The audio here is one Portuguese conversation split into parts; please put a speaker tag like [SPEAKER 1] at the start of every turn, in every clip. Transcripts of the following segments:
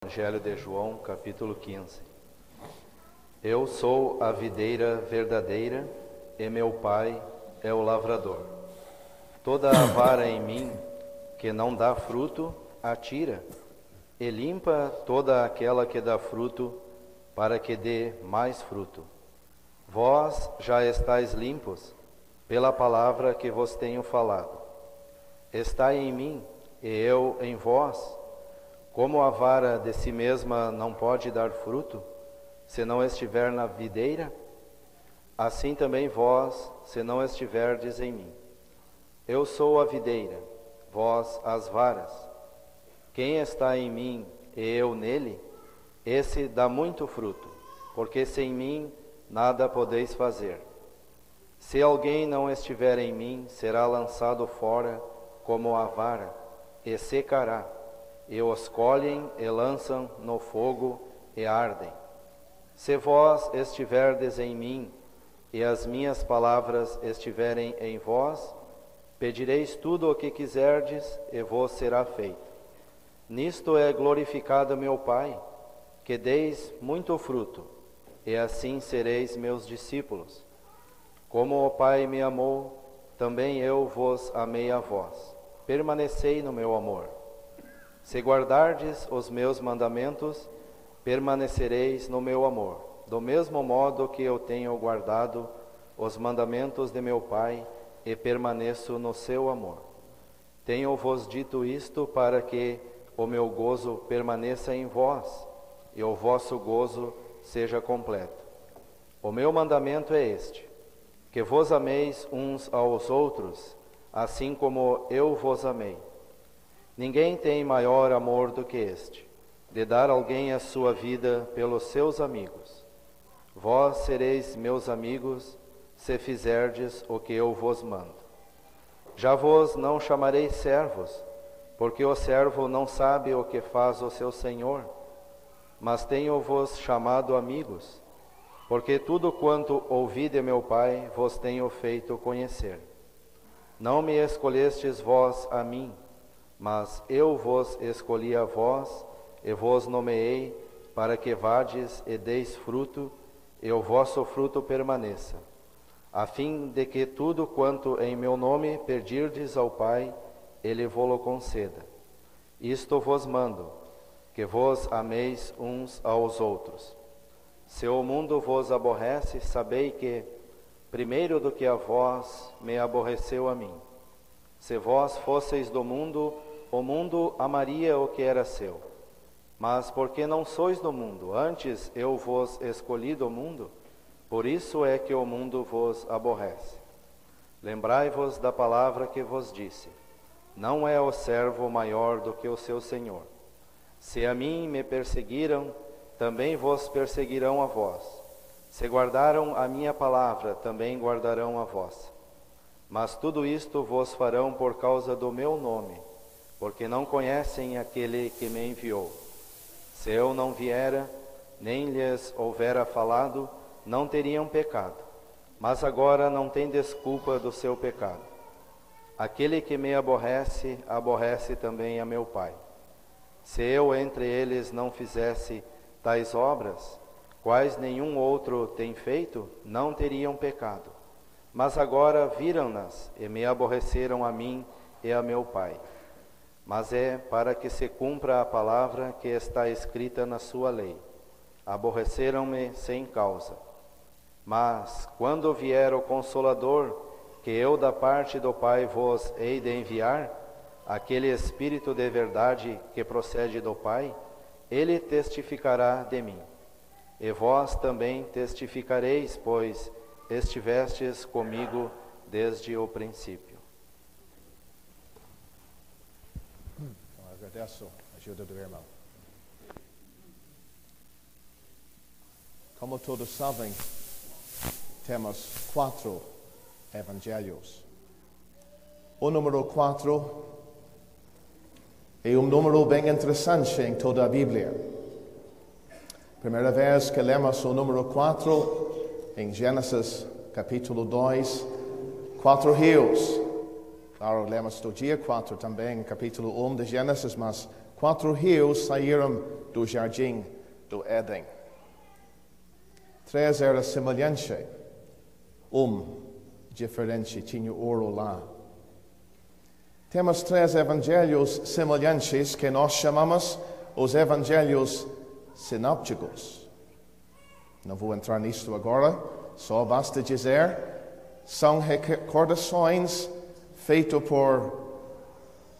[SPEAKER 1] Evangelho de João, capítulo 15. Eu sou a videira verdadeira e meu Pai é o lavrador. Toda a vara em mim que não dá fruto, atira, e limpa toda aquela que dá fruto, para que dê mais fruto. Vós já estáis limpos pela palavra que vos tenho falado. Estai em mim e eu em vós. Como a vara de si mesma não pode dar fruto, se não estiver na videira, assim também vós, se não estiverdes em mim. Eu sou a videira, vós as varas. Quem está em mim e eu nele, esse dá muito fruto, porque sem mim nada podeis fazer. Se alguém não estiver em mim, será lançado fora como a vara, e secará. E os colhem e lançam no fogo e ardem. Se vós estiverdes em mim, e as minhas palavras estiverem em vós, pedireis tudo o que quiserdes, e vos será feito. Nisto é glorificado meu Pai, que deis muito fruto, e assim sereis meus discípulos. Como o Pai me amou, também eu vos amei a vós. Permanecei no meu amor. Se guardardes os meus mandamentos, permanecereis no meu amor, do mesmo modo que eu tenho guardado os mandamentos de meu Pai e permaneço no seu amor. Tenho-vos dito isto para que o meu gozo permaneça em vós e o vosso gozo seja completo. O meu mandamento é este: que vos ameis uns aos outros, assim como eu vos amei. Ninguém tem maior amor do que este, de dar alguém a sua vida pelos seus amigos. Vós sereis meus amigos, se fizerdes o que eu vos mando. Já vos não chamarei servos, porque o servo não sabe o que faz o seu senhor, mas tenho-vos chamado amigos, porque tudo quanto ouvi de meu Pai vos tenho feito conhecer. Não me escolhestes vós a mim, mas eu vos escolhi a vós e vos nomeei para que vades e deis fruto, e o vosso fruto permaneça, a fim de que tudo quanto em meu nome pedirdes ao Pai, Ele vô-lo conceda. Isto vos mando, que vos ameis uns aos outros. Se o mundo vos aborrece, sabei que, primeiro do que a vós, me aborreceu a mim. Se vós fosseis do mundo, o mundo amaria o que era seu. Mas porque não sois do mundo, antes eu vos escolhi do mundo, por isso é que o mundo vos aborrece. Lembrai-vos da palavra que vos disse: não é o servo maior do que o seu senhor. Se a mim me perseguiram, também vos perseguirão a vós. Se guardaram a minha palavra, também guardarão a vossa. Mas tudo isto vos farão por causa do meu nome, porque não conhecem aquele que me enviou. Se eu não viera, nem lhes houvera falado, não teriam pecado. Mas agora não tem desculpa do seu pecado. Aquele que me aborrece, aborrece também a meu Pai. Se eu entre eles não fizesse tais obras, quais nenhum outro tem feito, não teriam pecado. Mas agora viram-nas e me aborreceram a mim e a meu Pai. Mas é para que se cumpra a palavra que está escrita na sua lei: aborreceram-me sem causa. Mas, quando vier o Consolador, que eu da parte do Pai vos hei de enviar, aquele Espírito de verdade que procede do Pai, ele testificará de mim. E vós também testificareis, pois estivestes comigo desde o princípio.
[SPEAKER 2] Agradeço a ajuda do irmão. Como todos sabem, temos 4 evangelhos. O número 4 é um número bem interessante em toda a Bíblia. Primeira vez que lemos o número 4 em Gênesis capítulo 2, 4 rios. Claro, lemos do dia 4 também, capítulo 1 de Gênesis, mas 4 rios saíram do jardim do Éden. 3 era semelhante, diferente, tinha ouro lá. Temos 3 evangelhos semelhantes que nós chamamos os evangelhos sinópticos. Não vou entrar nisto agora, só basta dizer, são recordações feitas por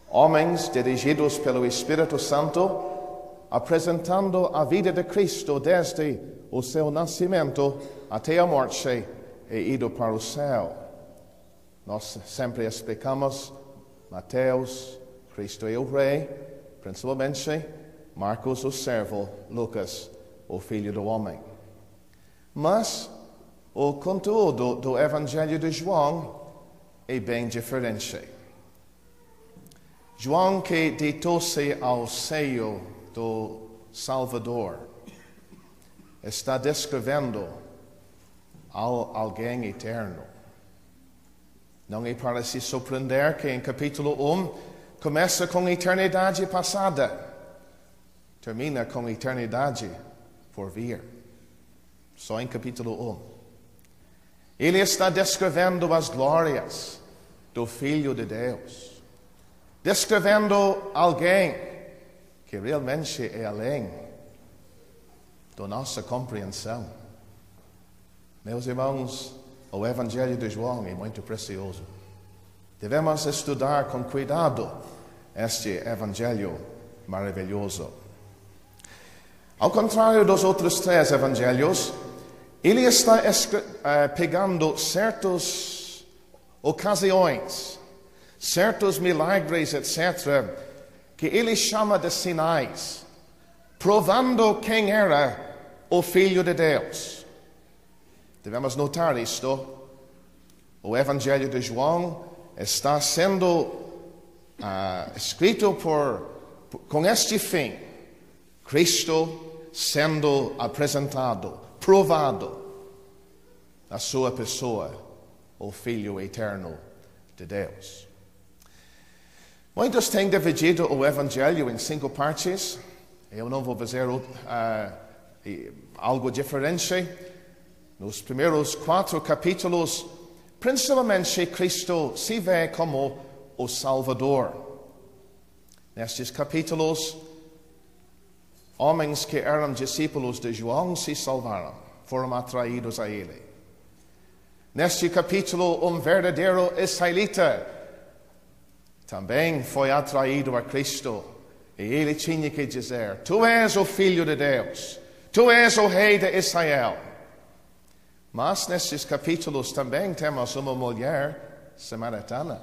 [SPEAKER 2] homens dirigidos pelo Espírito Santo, apresentando a vida de Cristo desde o seu nascimento até a morte e ido para o céu. Nós sempre explicamos Mateus, Cristo é o Rei, principalmente Marcos, o servo, Lucas, o Filho do Homem. Mas o conteúdo do Evangelho de João é bem diferente. João, que deitou-se ao seio do Salvador, está descrevendo alguém eterno. Não é para se surpreender que em capítulo 1 começa com a eternidade passada, termina com a eternidade por vir. Só em capítulo 1. Ele está descrevendo as glórias do Filho de Deus, descrevendo alguém que realmente é além da nossa compreensão. Meus irmãos, o Evangelho de João é muito precioso. Devemos estudar com cuidado este Evangelho maravilhoso. Ao contrário dos outros 3 evangelhos, ele está pegando certas ocasiões, certos milagres, etc., que ele chama de sinais, provando quem era o Filho de Deus. Devemos notar isto. O Evangelho de João está sendo escrito com este fim: Cristo sendo apresentado, provado, a sua pessoa, o Filho eterno de Deus. Muitos têm dividido o Evangelho em 5 partes. Eu não vou fazer algo diferente. Nos primeiros 4 capítulos, principalmente Cristo se vê como o Salvador. Nestes capítulos, homens que eram discípulos de João se salvaram, foram atraídos a ele. Neste capítulo, verdadeiro israelita também foi atraído a Cristo. E ele tinha que dizer: Tu és o Filho de Deus, Tu és o Rei de Israel. Mas nestes capítulos também temos uma mulher samaritana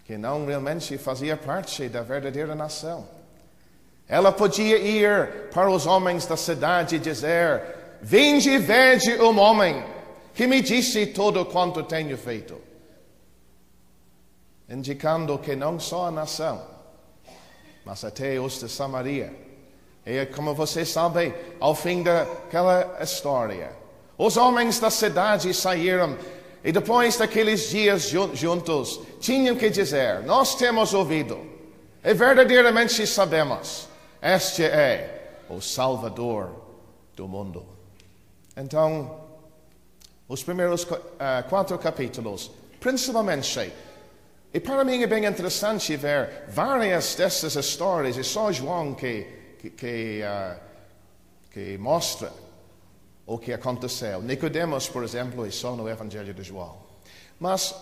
[SPEAKER 2] que não realmente fazia parte da verdadeira nação. Ela podia ir para os homens da cidade e dizer: Vinde e vede um homem que me disse tudo quanto tenho feito. Indicando que não só a nação, mas até os de Samaria. E como você sabe, ao fim daquela história, os homens da cidade saíram e depois daqueles dias juntos, tinham que dizer: Nós temos ouvido e verdadeiramente sabemos, este é o Salvador do mundo. Então, os primeiros 4 capítulos, principalmente, e para mim é bem interessante ver várias dessas histórias, e só João que mostra o que aconteceu. Nicodemos, por exemplo, é só no Evangelho de João. Mas,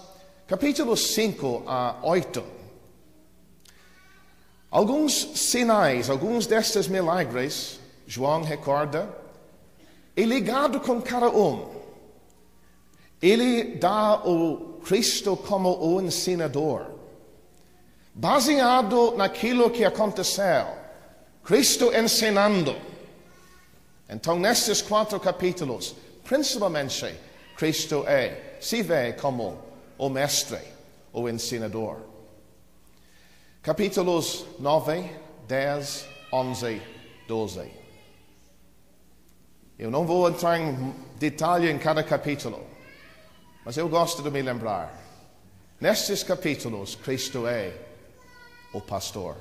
[SPEAKER 2] capítulos 5 a 8, alguns sinais, alguns destes milagres, João recorda, é ligado com cada um. Ele dá o Cristo como o ensinador. Baseado naquilo que aconteceu, Cristo ensinando. Então, nesses 4 capítulos, principalmente, Cristo se vê como o mestre, o ensinador. Capítulos 9, 10, 11, 12. Eu não vou entrar em detalhe em cada capítulo, mas eu gosto de me lembrar. Nestes capítulos, Cristo é o pastor.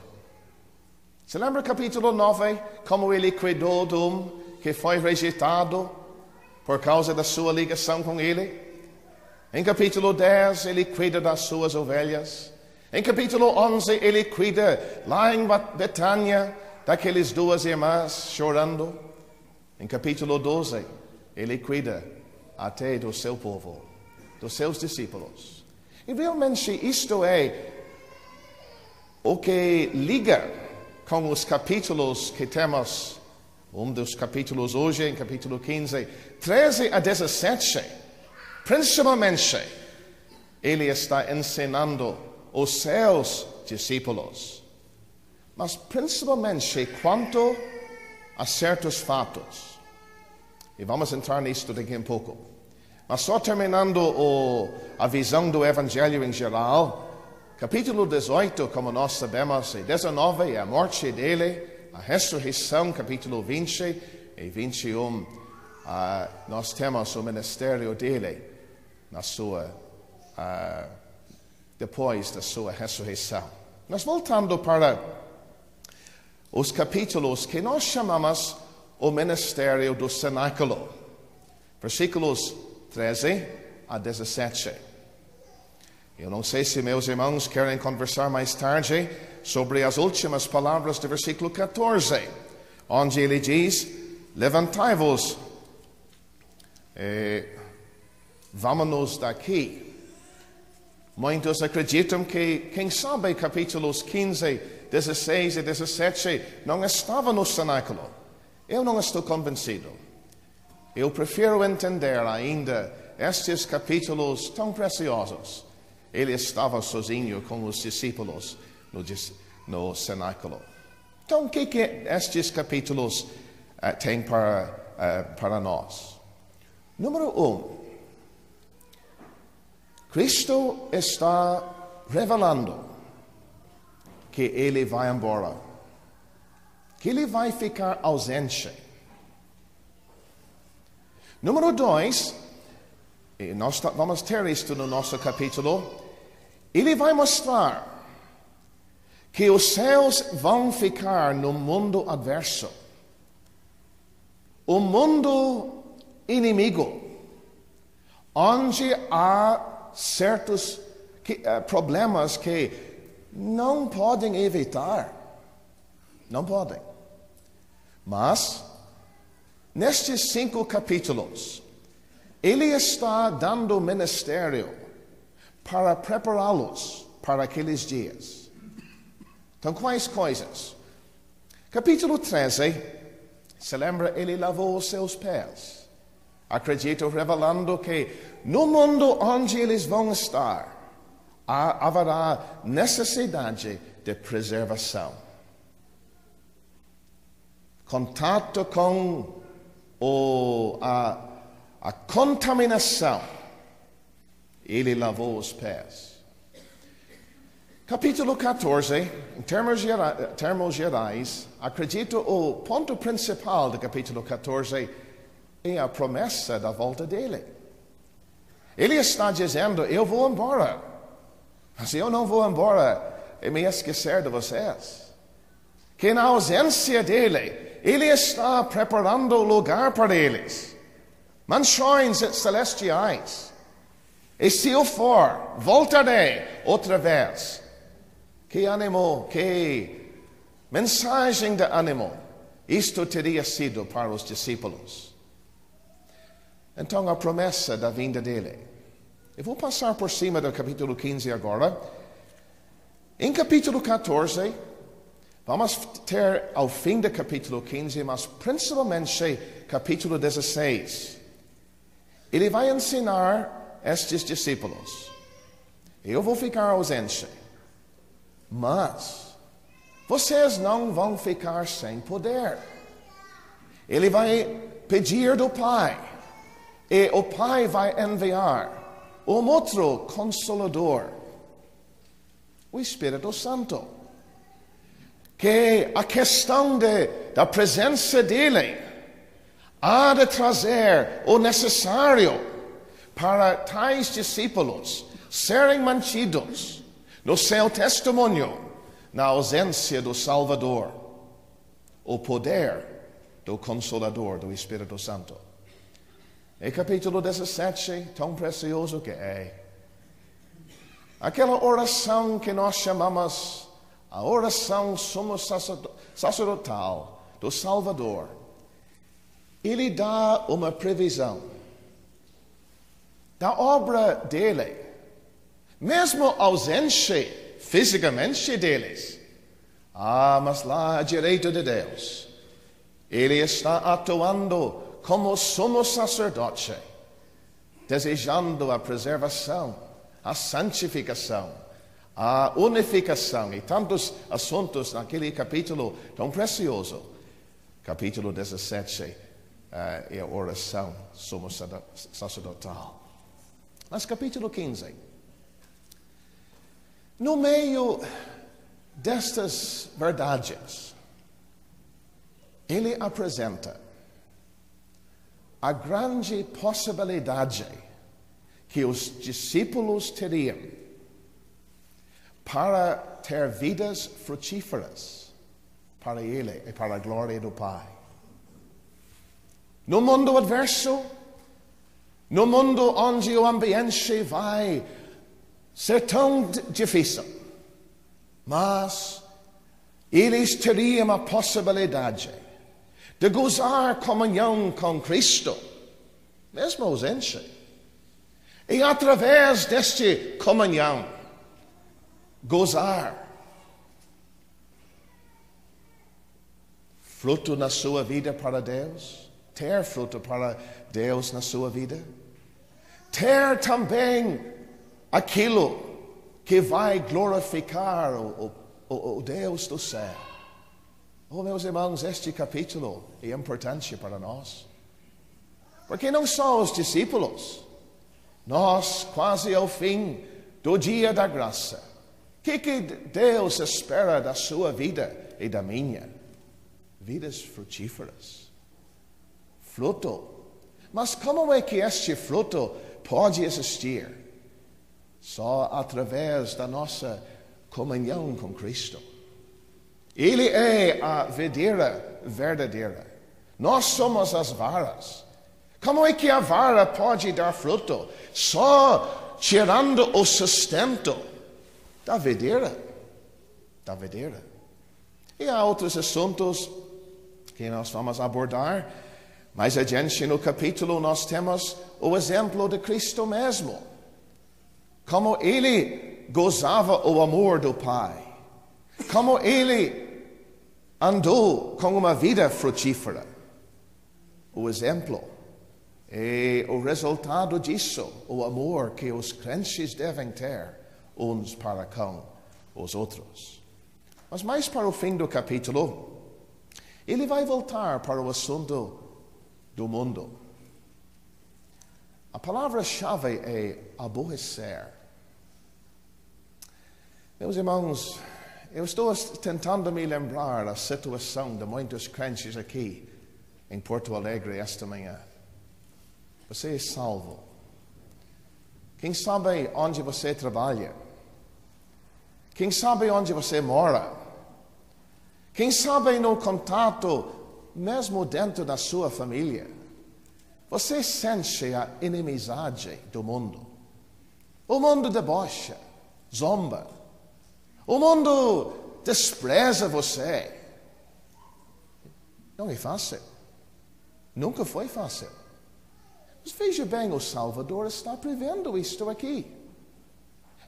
[SPEAKER 2] Se lembra capítulo 9, como ele cuidou de que foi rejeitado por causa da sua ligação com ele? Em capítulo 10, ele cuida das suas ovelhas. Em capítulo 11, ele cuida lá em Betânia daqueles duas irmãs chorando. Em capítulo 12, ele cuida até do seu povo, dos seus discípulos. E realmente isto é o que liga com os capítulos que temos, dos capítulos hoje, em capítulo 15, 13 a 17. Principalmente, ele está ensinando os seus discípulos. Mas principalmente quanto a certos fatos. E vamos entrar nisto daqui a pouco. Mas só terminando a visão do Evangelho em geral, capítulo 18, como nós sabemos, e 19 é a morte dele, a ressurreição, capítulo 20 e 21, nós temos o ministério dele depois da sua ressurreição. Mas voltando para os capítulos que nós chamamos o ministério do cenáculo, versículos 13 a 17. Eu não sei se meus irmãos querem conversar mais tarde sobre as últimas palavras do versículo 14, onde ele diz: levantai-vos, vamos-nos daqui. Muitos acreditam que, quem sabe, capítulos 15, 16 e 17 não estavam no cenáculo. Eu não estou convencido. Eu prefiro entender ainda estes capítulos tão preciosos. Ele estava sozinho com os discípulos no cenáculo. Então, o que estes capítulos têm para nós? Número 1. Cristo está revelando que ele vai embora, que ele vai ficar ausente. Número 2, e nós vamos ter isto no nosso capítulo, ele vai mostrar que os céus vão ficar no mundo adverso, o mundo inimigo, onde há certos problemas que não podem evitar. Não podem. Mas, nestes 5 capítulos, ele está dando ministério para prepará-los para aqueles dias. Então, quais coisas? Capítulo 13, se lembra, ele lavou os seus pés. Acredito, revelando que no mundo onde eles vão estar, haverá necessidade de preservação. Contato com a contaminação. Ele lavou os pés. Capítulo 14, em termos gerais, acredito o ponto principal do capítulo 14 é a promessa da volta dele. Ele está dizendo: eu vou embora, mas eu não vou embora e me esquecer de vocês. Que na ausência dele, ele está preparando lugar para eles, mansões celestiais. E se eu for, voltarei outra vez. Que ânimo, que mensagem de ânimo isto teria sido para os discípulos. Então, a promessa da vinda dele. Eu vou passar por cima do capítulo 15 agora. Em capítulo 14, vamos ter ao fim do capítulo 15, mas principalmente capítulo 16. Ele vai ensinar estes discípulos: eu vou ficar ausente, mas vocês não vão ficar sem poder. Ele vai pedir do Pai, e o Pai vai enviar um outro Consolador, o Espírito Santo, que a questão da presença dele há de trazer o necessário para tais discípulos serem mantidos no seu testemunho na ausência do Salvador. o poder do Consolador, do Espírito Santo. E capítulo 17, tão precioso que é. Aquela oração que nós chamamos a oração sumo sacerdotal do Salvador. Ele dá uma previsão da obra dele, mesmo ausente fisicamente deles. Mas lá à direita de Deus, ele está atuando como sumo sacerdote, desejando a preservação, a santificação, a unificação e tantos assuntos naquele capítulo tão precioso. Capítulo 17 é a oração sumo sacerdotal. Mas capítulo 15, no meio destas verdades, ele apresenta a grande possibilidade que os discípulos teriam para ter vidas frutíferas para ele e para a glória do Pai. No mundo adverso, no mundo onde o ambiente vai ser tão difícil, mas eles teriam a possibilidade de gozar comunhão com Cristo, mesmo ausente. E através deste comunhão, gozar fruto na sua vida para Deus, ter fruto para Deus na sua vida, ter também aquilo que vai glorificar o Deus do céu. Meus irmãos, este capítulo é importante para nós, porque não só os discípulos, nós quase ao fim do dia da graça, o que Deus espera da sua vida e da minha? Vidas frutíferas, fruto. Mas como é que este fruto pode existir? Só através da nossa comunhão com Cristo. Ele é a videira verdadeira. Nós somos as varas. Como é que a vara pode dar fruto? Só tirando o sustento da videira. Da videira. E há outros assuntos que nós vamos abordar. Mais adiante no capítulo nós temos o exemplo de Cristo mesmo. Como ele gozava o amor do Pai. Como ele andou com uma vida frutífera. O exemplo é o resultado disso, o amor que os crentes devem ter uns para com os outros. Mas mais para o fim do capítulo, ele vai voltar para o assunto do mundo. A palavra-chave é aborrecer. Meus irmãos, eu estou tentando me lembrar da situação de muitos crentes aqui em Porto Alegre esta manhã. Você é salvo. Quem sabe onde você trabalha? Quem sabe onde você mora? Quem sabe no contato, mesmo dentro da sua família? Você sente a inimizade do mundo. O mundo debocha, zomba. O mundo despreza você. Não é fácil. Nunca foi fácil. Mas veja bem, o Salvador está prevendo isto aqui.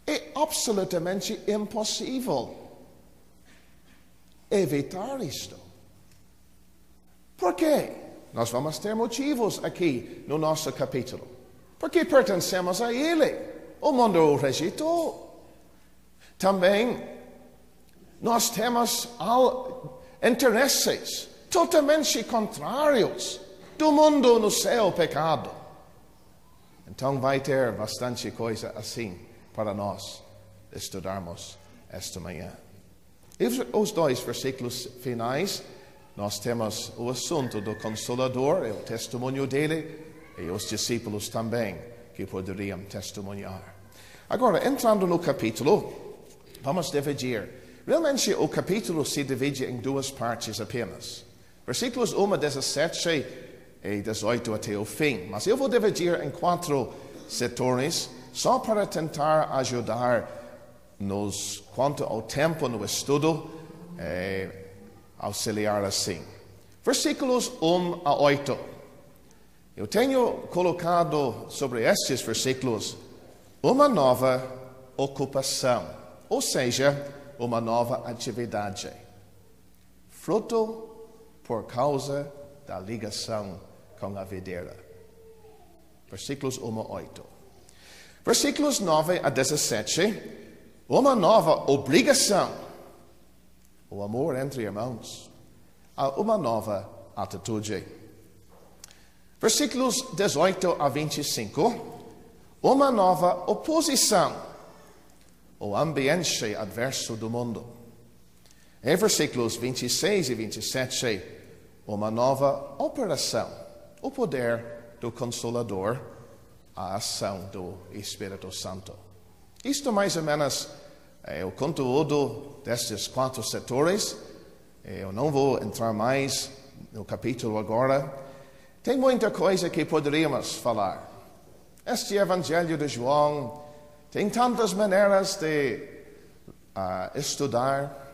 [SPEAKER 2] É absolutamente impossível evitar isto. Por quê? Nós vamos ter motivos aqui no nosso capítulo. Porque pertencemos a Ele. O mundo o rejeitou. Também nós temos interesses totalmente contrários do mundo no seu pecado. Então vai ter bastante coisa assim para nós estudarmos esta manhã. E os dois versículos finais, nós temos o assunto do Consolador, o testemunho dele, e os discípulos também, que poderiam testemunhar. Agora, entrando no capítulo, vamos dividir. Realmente o capítulo se divide em duas partes apenas. Versículos 1 a 17 e 18 até o fim. Mas eu vou dividir em 4 setores, só para tentar ajudar-nos quanto ao tempo no estudo, auxiliar assim. Versículos 1 a 8. Eu tenho colocado sobre estes versículos uma nova ocupação, ou seja, uma nova atividade. Fruto por causa da ligação com a videira. Versículos 1 a 8. Versículos 9 a 17, uma nova obrigação. O amor entre irmãos. Uma nova atitude. Versículos 18 a 25, uma nova oposição. O ambiente adverso do mundo. Em versículos 26 e 27, uma nova operação. O poder do Consolador, a ação do Espírito Santo. Isto mais ou menos é o conteúdo destes 4 setores. Eu não vou entrar mais no capítulo agora. Tem muita coisa que poderíamos falar. Este Evangelho de João tem tantas maneiras de estudar.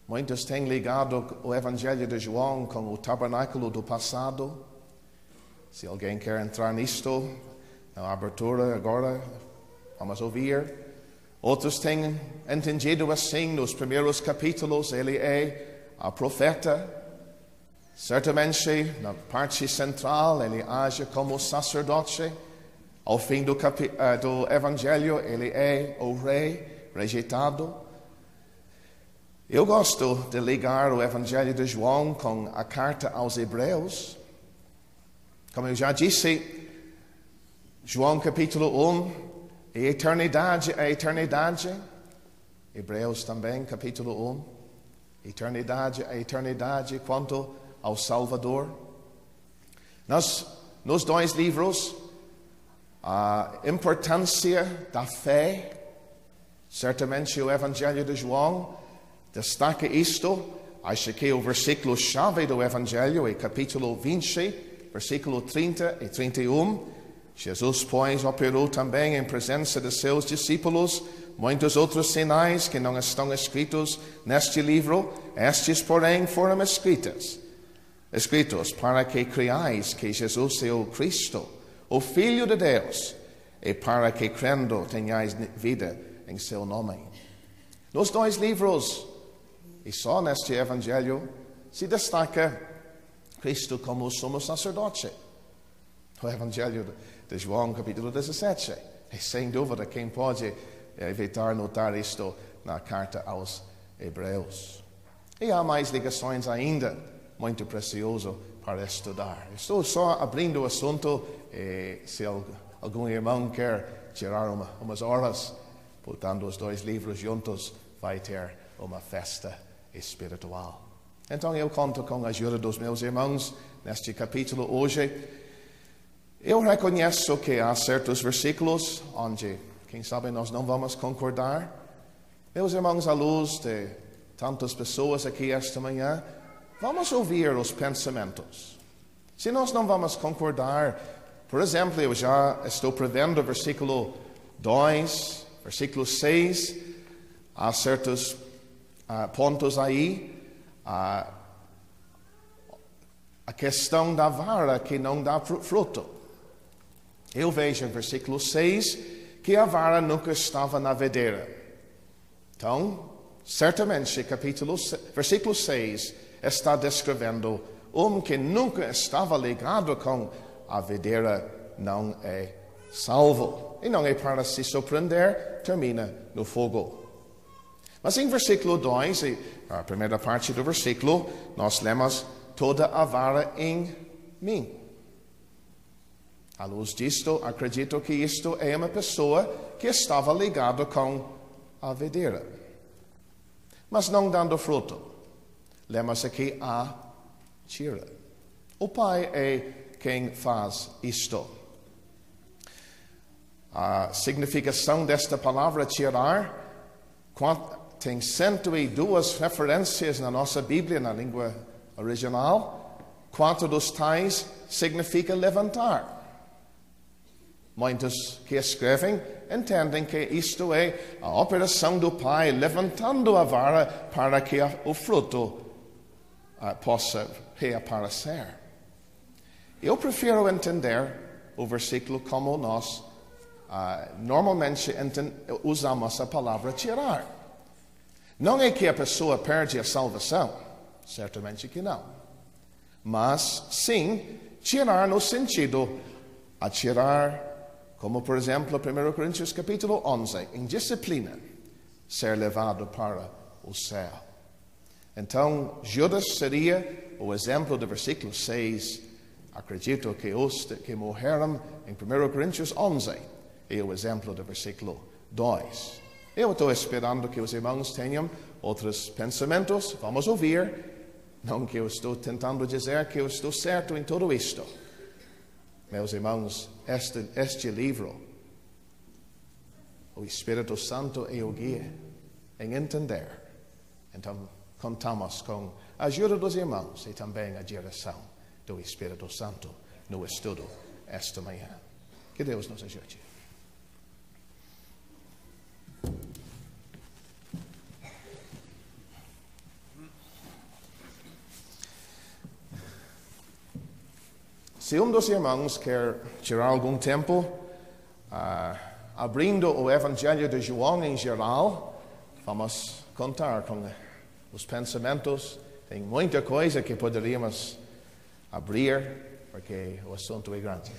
[SPEAKER 2] Muitos têm ligado o Evangelho de João com o tabernáculo do passado. Se alguém quer entrar nisto, na abertura agora, vamos ouvir. Outros têm entendido assim, nos primeiros capítulos, ele é a profeta. Certamente, na parte central, ele age como sacerdote. Ao fim do Evangelho, ele é o rei rejeitado. Eu gosto de ligar o Evangelho de João com a carta aos Hebreus. Como eu já disse, João capítulo 1, a eternidade é a eternidade. Hebreus também, capítulo 1. Eternidade é a eternidade quanto ao Salvador. Nos 2 livros, a importância da fé. Certamente o Evangelho de João destaca isto. Acho que o versículo-chave do Evangelho é capítulo 20, versículo 30 e 31. Jesus, pois, operou também em presença de seus discípulos muitos outros sinais que não estão escritos neste livro. Estes, porém, foram escritos para que creiais que Jesus é o Cristo, o Filho de Deus, e para que crendo tenhais vida em seu nome. Nos 2 livros, e só neste Evangelho, se destaca Cristo como o sumo sacerdote. O Evangelho de João, capítulo 17. E sem dúvida, quem pode evitar notar isto na carta aos Hebreus. E há mais ligações ainda, muito precioso para estudar. Estou só abrindo o assunto, e se algum irmão quer tirar umas horas, botando os 2 livros juntos, vai ter uma festa espiritual. Então eu conto com a ajuda dos meus irmãos neste capítulo hoje. Eu reconheço que há certos versículos onde, quem sabe, nós não vamos concordar. Meus irmãos, à luz de tantas pessoas aqui esta manhã, vamos ouvir os pensamentos. Se nós não vamos concordar, por exemplo, eu já estou prevendo versículo 2, versículo 6, há certos pontos aí, a questão da vara que não dá fruto. Eu vejo em versículo 6 que a vara nunca estava na videira. Então, certamente, versículo 6 está descrevendo que nunca estava ligado com a videira, não é salvo. E não é para se surpreender, termina no fogo. Mas em versículo 2, a primeira parte do versículo, nós lemos: toda a vara em mim. À luz disto, acredito que isto é uma pessoa que estava ligada com a videira, mas não dando fruto. Lemos aqui a tira. O Pai é quem faz isto. A significação desta palavra tirar tem 102 referências na nossa Bíblia, na língua original. 4 dos tais significa levantar. Muitos que escrevem entendem que isto é a operação do Pai levantando a vara para que o fruto possa reaparecer. Eu prefiro entender o versículo como nós normalmente usamos a palavra tirar. Não é que a pessoa perde a salvação, certamente que não. Mas, sim, tirar no sentido atirar, como por exemplo 1 Coríntios capítulo 11, em disciplina, ser levado para o céu. Então, Judas seria o exemplo do versículo 6. Acredito que os que morreram em 1 Coríntios 11 é o exemplo do versículo 2. Eu estou esperando que os irmãos tenham outros pensamentos. Vamos ouvir. Não que eu estou tentando dizer que eu estou certo em tudo isto. Meus irmãos, este livro, o Espírito Santo é o guia em entender. Então, contamos com a ajuda dos irmãos e também a direção do Espírito Santo no estudo esta manhã. Que Deus nos ajude. Se um dos irmãos quer tirar algum tempo abrindo o Evangelho de João em geral, vamos contar com os pensamentos. Tem muita coisa que poderíamos abrir, porque o assunto é grande.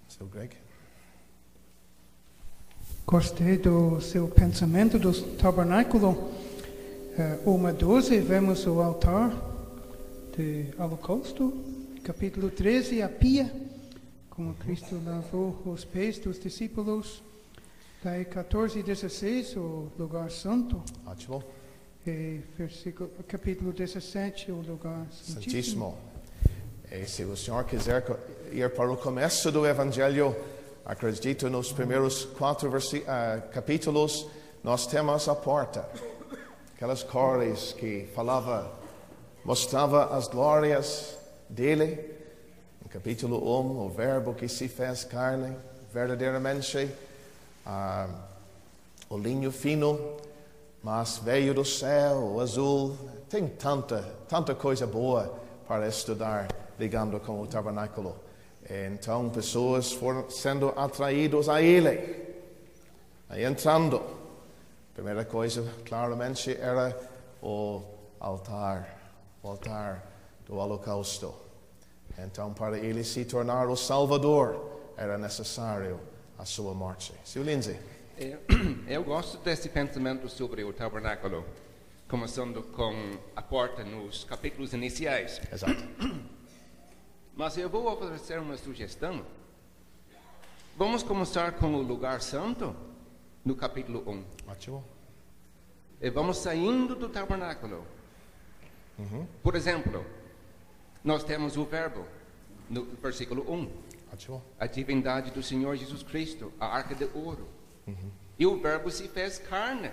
[SPEAKER 2] Seu Greg?
[SPEAKER 3] Gostei do seu pensamento do tabernáculo. 1:12, vemos o altar de holocausto. Capítulo 13, a pia, como Cristo lavou os pés dos discípulos. Daí 14:16, o lugar santo.
[SPEAKER 2] Ótimo.
[SPEAKER 3] E capítulo 17, o lugar santíssimo.
[SPEAKER 2] E se o senhor quiser ir para o começo do Evangelho, acredito nos primeiros 4 capítulos, nós temos a porta. Aquelas cores que mostrava as glórias dele. No capítulo 1, o verbo que se fez carne, verdadeiramente, o linho fino, mas veio do céu, o azul. Tem tanta coisa boa para estudar ligando com o tabernáculo. Então, pessoas foram sendo atraídas a ele, entrando. A primeira coisa, claramente, era o altar do holocausto. Então, para ele se tornar o Salvador, era necessário a sua morte. Sr. Lindsay.
[SPEAKER 4] Eu gosto desse pensamento sobre o tabernáculo, começando com a porta nos capítulos iniciais.
[SPEAKER 2] Exato.
[SPEAKER 4] Mas eu vou oferecer uma sugestão. Vamos começar com o lugar santo, no capítulo 1.
[SPEAKER 2] Ótimo.
[SPEAKER 4] E vamos saindo do tabernáculo. Por exemplo, nós temos o verbo, no versículo 1.
[SPEAKER 2] Ótimo.
[SPEAKER 4] A divindade do Senhor Jesus Cristo, a arca de ouro. E o verbo se fez carne.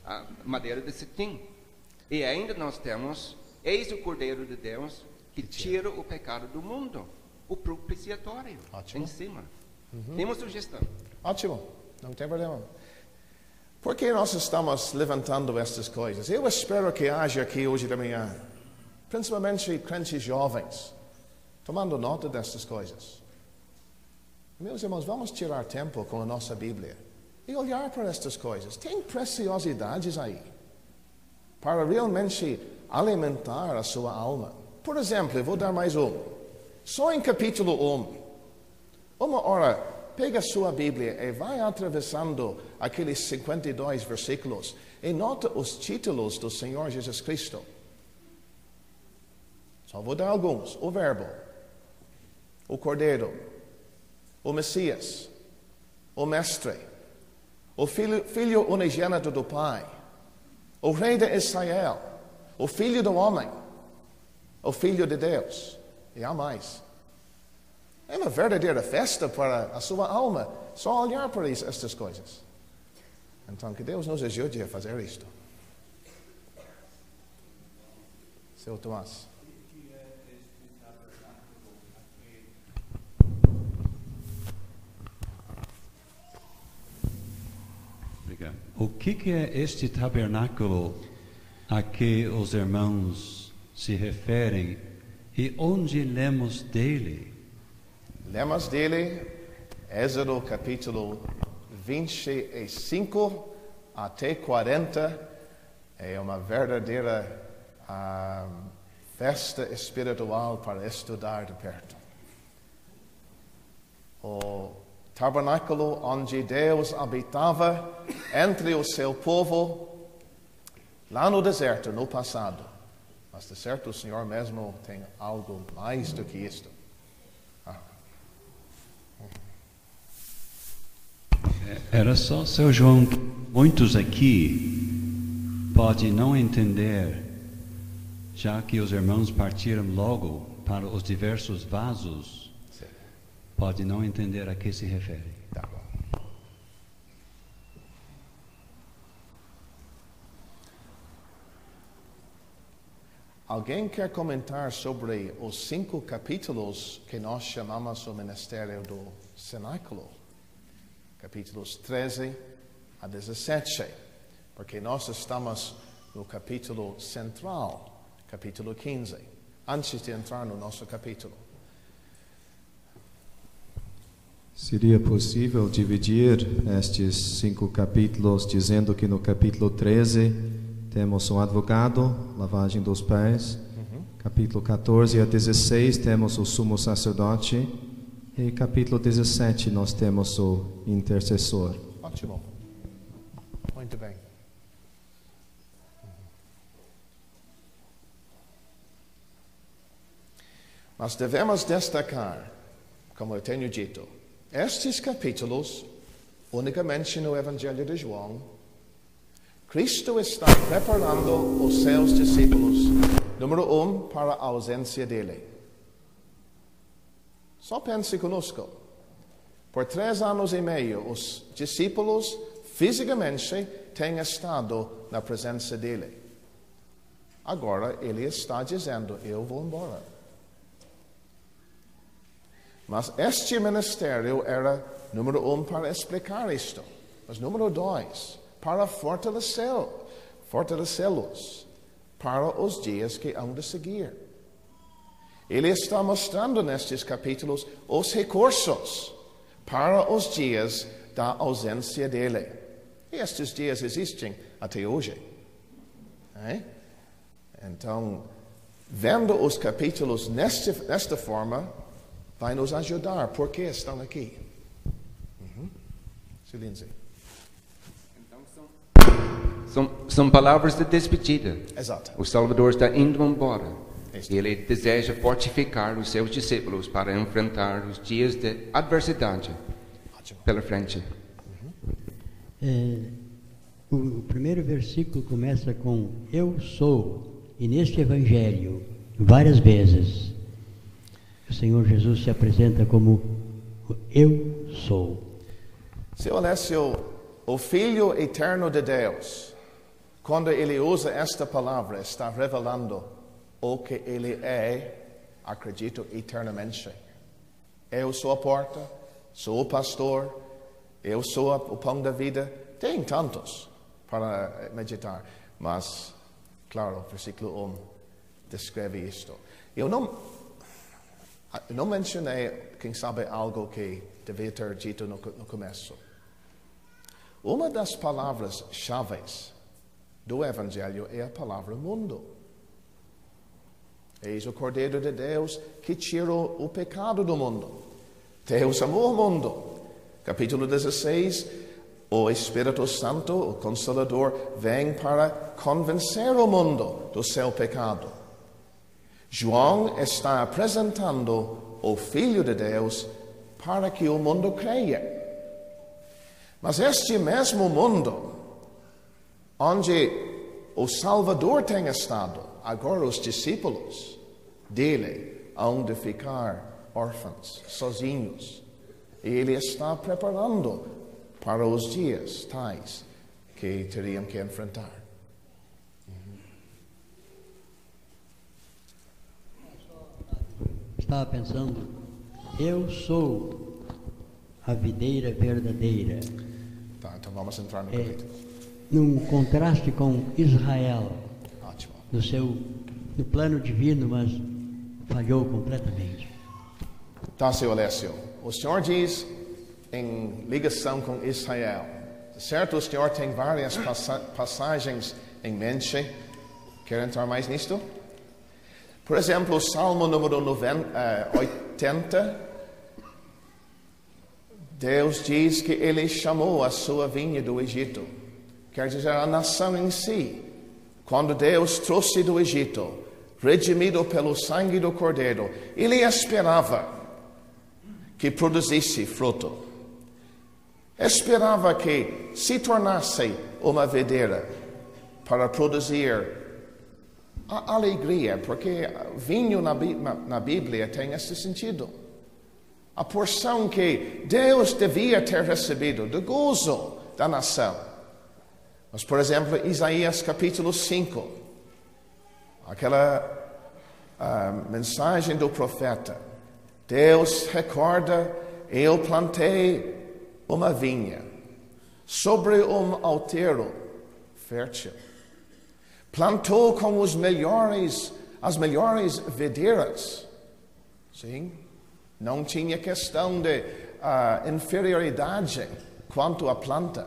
[SPEAKER 4] A madeira de cetim. E ainda nós temos, eis o Cordeiro de Deus, que tira o pecado do mundo, o propiciatório.
[SPEAKER 2] Ótimo.
[SPEAKER 4] Em cima. Tem uma sugestão.
[SPEAKER 2] Ótimo, não tem problema. Por que nós estamos levantando estas coisas? Eu espero que haja aqui hoje de manhã, principalmente crentes jovens, tomando nota destas coisas. Meus irmãos, vamos tirar tempo com a nossa Bíblia e olhar para estas coisas. Tem preciosidades aí para realmente alimentar a sua alma. Por exemplo, eu vou dar mais um. Só em capítulo 1, uma hora, pega a sua Bíblia e vai atravessando aqueles 52 versículos e nota os títulos do Senhor Jesus Cristo. Só vou dar alguns. O Verbo, o Cordeiro, o Messias, o Mestre, o Filho unigênito do Pai, o Rei de Israel, o Filho do Homem, o Filho de Deus, e há mais. É uma verdadeira festa para a sua alma, só olhar para estas coisas. Então, que Deus nos ajude a fazer isto. Seu Tomás.
[SPEAKER 5] Obrigado. O que é este tabernáculo a que os irmãos se referem e onde lemos dele?
[SPEAKER 2] Lemos dele, Êxodo capítulo 25 até 40. É uma verdadeira festa espiritual para estudar de perto. O tabernáculo onde Deus habitava entre o seu povo, lá no deserto, no passado. Mas de certo o Senhor mesmo tem algo mais do que isto.
[SPEAKER 5] Era só, seu João, muitos aqui podem não entender, já que os irmãos partiram logo para os diversos vasos, podem não entender a que se refere.
[SPEAKER 2] Tá bom. Alguém quer comentar sobre os 5 capítulos que nós chamamos o ministério do cenáculo? Capítulos 13 a 17, porque nós estamos no capítulo central, capítulo 15, antes de entrar no nosso capítulo.
[SPEAKER 6] Seria possível dividir estes 5 capítulos, dizendo que no capítulo 13 temos um advogado, lavagem dos pés, capítulo 14 a 16 temos o sumo sacerdote, e capítulo 17 nós temos o intercessor.
[SPEAKER 2] Ótimo. Muito bem. Mas devemos destacar, como eu tenho dito, estes capítulos, unicamente no Evangelho de João, Cristo está preparando os seus discípulos, número 1, para a ausência dele. Só pense conosco. Por 3 anos e meio, os discípulos fisicamente têm estado na presença dele. Agora ele está dizendo: eu vou embora. Mas este ministério era, número 1, para explicar isto. Mas número 2, para fortalecê-los para os dias que hão de seguir. Ele está mostrando nestes capítulos os recursos para os dias da ausência dele. E estes dias existem até hoje. Então, vendo os capítulos nesta forma, vai nos ajudar porque estão aqui. Silêncio.
[SPEAKER 4] Então, são palavras de despedida.
[SPEAKER 2] Exato.
[SPEAKER 4] O Salvador está indo embora. Ele deseja fortificar os seus discípulos para enfrentar os dias de adversidade pela frente.
[SPEAKER 7] O primeiro versículo começa com eu sou, e neste evangelho, várias vezes, o Senhor Jesus se apresenta como eu sou.
[SPEAKER 2] Se olhasse o Filho eterno de Deus, quando ele usa esta palavra, está revelando o que ele é, acredito, eternamente. Eu sou a porta, sou o pastor, eu sou o pão da vida. Tem tantos para meditar, mas, claro, o versículo 1 descreve isto. Eu não mencionei, quem sabe, algo que devia ter dito no começo. Uma das palavras-chave do Evangelho é a palavra mundo. Eis o Cordeiro de Deus que tirou o pecado do mundo. Deus amou o mundo. Capítulo 16, o Espírito Santo, o Consolador, vem para convencer o mundo do seu pecado. João está apresentando o Filho de Deus para que o mundo creia. Mas este mesmo mundo, onde o Salvador tem estado, agora os discípulos dele hão de ficar órfãos, sozinhos. E Ele está preparando para os dias tais que teriam que enfrentar.
[SPEAKER 7] Estava pensando, eu sou a videira verdadeira.
[SPEAKER 2] Tá, então vamos entrar no capítulo.
[SPEAKER 7] Num contraste com Israel,
[SPEAKER 2] Ótimo.
[SPEAKER 7] no plano divino, mas falhou completamente.
[SPEAKER 2] Tá, seu Alessio. O Senhor diz em ligação com Israel. Certo, o Senhor tem várias passagens em mente. Quer entrar mais nisto? Por exemplo, o Salmo número 80. Deus diz que Ele chamou a sua vinha do Egito. Quer dizer, a nação em si. Quando Deus trouxe do Egito, redimido pelo sangue do Cordeiro, Ele esperava que produzisse fruto. Esperava que se tornasse uma videira para produzir a alegria, porque vinho na Bíblia tem esse sentido. A porção que Deus devia ter recebido, do gozo da nação. Mas, por exemplo, Isaías capítulo 5, aquela mensagem do profeta. Deus recorda, eu plantei uma vinha sobre outeiro fértil. Plantou com as melhores videiras. Sim? Não tinha questão de inferioridade quanto à planta.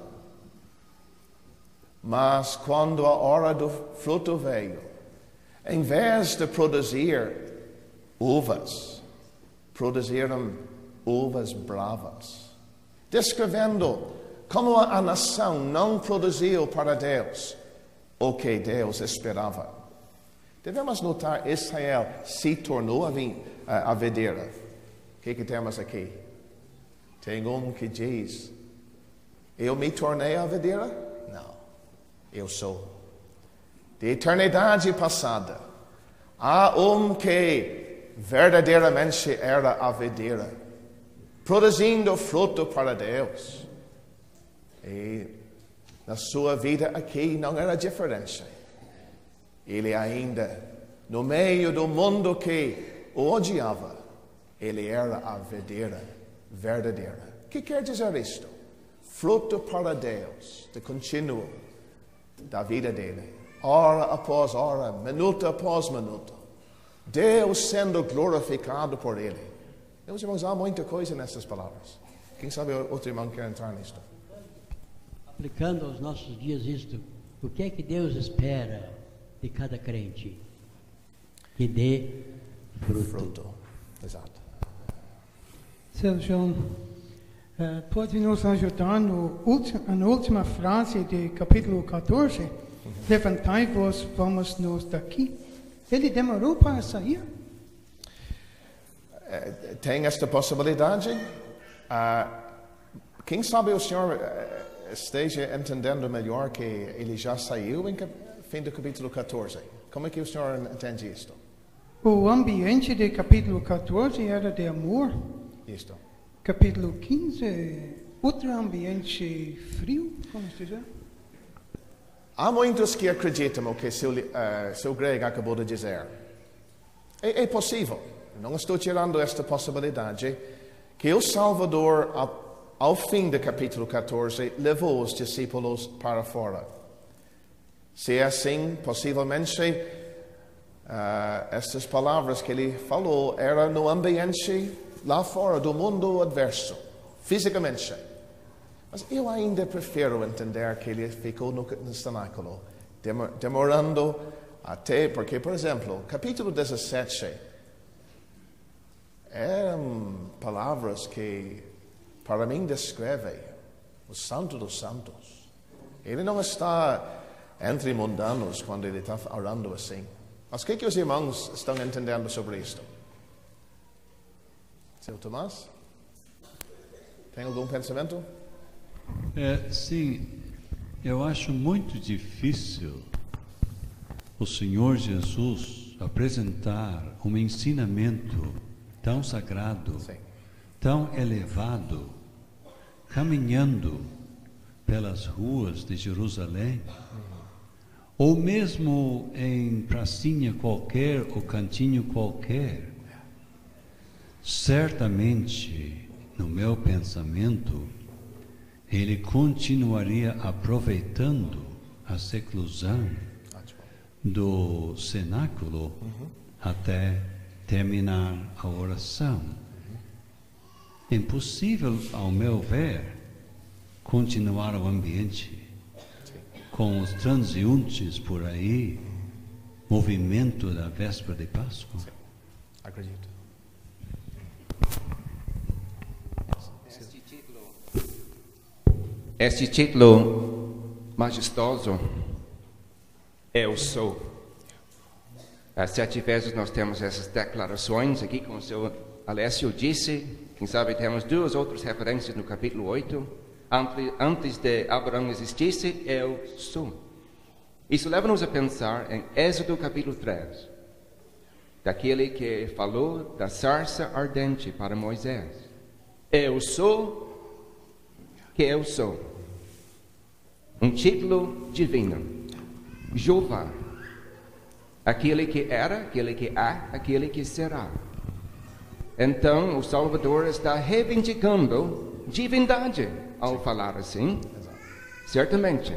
[SPEAKER 2] Mas quando a hora do fruto veio, em vez de produzir uvas, produziram uvas bravas. Descrevendo como a nação não produziu para Deus o que Deus esperava. Devemos notar, Israel se tornou a videira. O que temos aqui? Tem que diz, eu me tornei a videira? Não, eu sou. De eternidade passada, há que verdadeiramente era a videira, produzindo fruto para Deus. E na sua vida aqui não era diferente. Ele ainda, no meio do mundo que o odiava, ele era a videira verdadeira. O que quer dizer isto? Fruto para Deus, de contínuo da vida dele. Hora após hora, minuto após minuto. Deus sendo glorificado por ele. Meus irmãos, há muita coisa nessas palavras. Quem sabe outro irmão quer entrar nisto?
[SPEAKER 7] Aplicando aos nossos dias isto, o que é que Deus espera de cada crente? Que dê fruto.
[SPEAKER 2] Exato.
[SPEAKER 3] Seu João, pode nos ajudar na última frase de capítulo 14? Levantai-vos, vamos-nos daqui. Ele demorou para sair?
[SPEAKER 2] Tem esta possibilidade. Quem sabe o Senhor esteja entendendo melhor que ele já saiu em fim do capítulo 14. Como é que o Senhor entende isto?
[SPEAKER 3] O ambiente de capítulo 14 era de amor.
[SPEAKER 2] Isto.
[SPEAKER 3] Capítulo 15, outro ambiente frio, como se diz?
[SPEAKER 2] Há muitos que acreditam o que seu Greg acabou de dizer. É possível, não estou tirando esta possibilidade, que o Salvador, ao fim do capítulo 14, levou os discípulos para fora. Se é assim, possivelmente, estas palavras que ele falou eram no ambiente lá fora do mundo adverso, fisicamente. Mas eu ainda prefiro entender que ele ficou no cenáculo, demorando até, porque, por exemplo, capítulo 17, eram palavras que, para mim, descrevem o Santo dos Santos. Ele não está entre mundanos quando ele está orando assim. Mas o que os irmãos estão entendendo sobre isto? Seu Tomás? Tem algum pensamento?
[SPEAKER 5] Sim, eu acho muito difícil o Senhor Jesus apresentar um ensinamento tão sagrado,
[SPEAKER 2] Sim.
[SPEAKER 5] tão elevado, caminhando pelas ruas de Jerusalém, ou mesmo em pracinha qualquer ou cantinho qualquer, certamente, no meu pensamento, ele continuaria aproveitando a seclusão do cenáculo até terminar a oração. Impossível, ao meu ver, continuar o ambiente com os transeuntes por aí, movimento da véspera de Páscoa.
[SPEAKER 2] Acredito.
[SPEAKER 4] Este título majestoso, Eu Sou. Às 7 vezes nós temos essas declarações aqui, como o senhor Alessio disse. Quem sabe temos 2 outras referências no capítulo 8. Antes de Abraão existisse, Eu Sou. Isso leva-nos a pensar em Êxodo capítulo 3. Daquele que falou da sarça ardente para Moisés. Eu sou que eu sou. Um título divino. Jeová. Aquele que era, aquele que há, aquele que será. Então, o Salvador está reivindicando divindade ao falar assim. Certamente,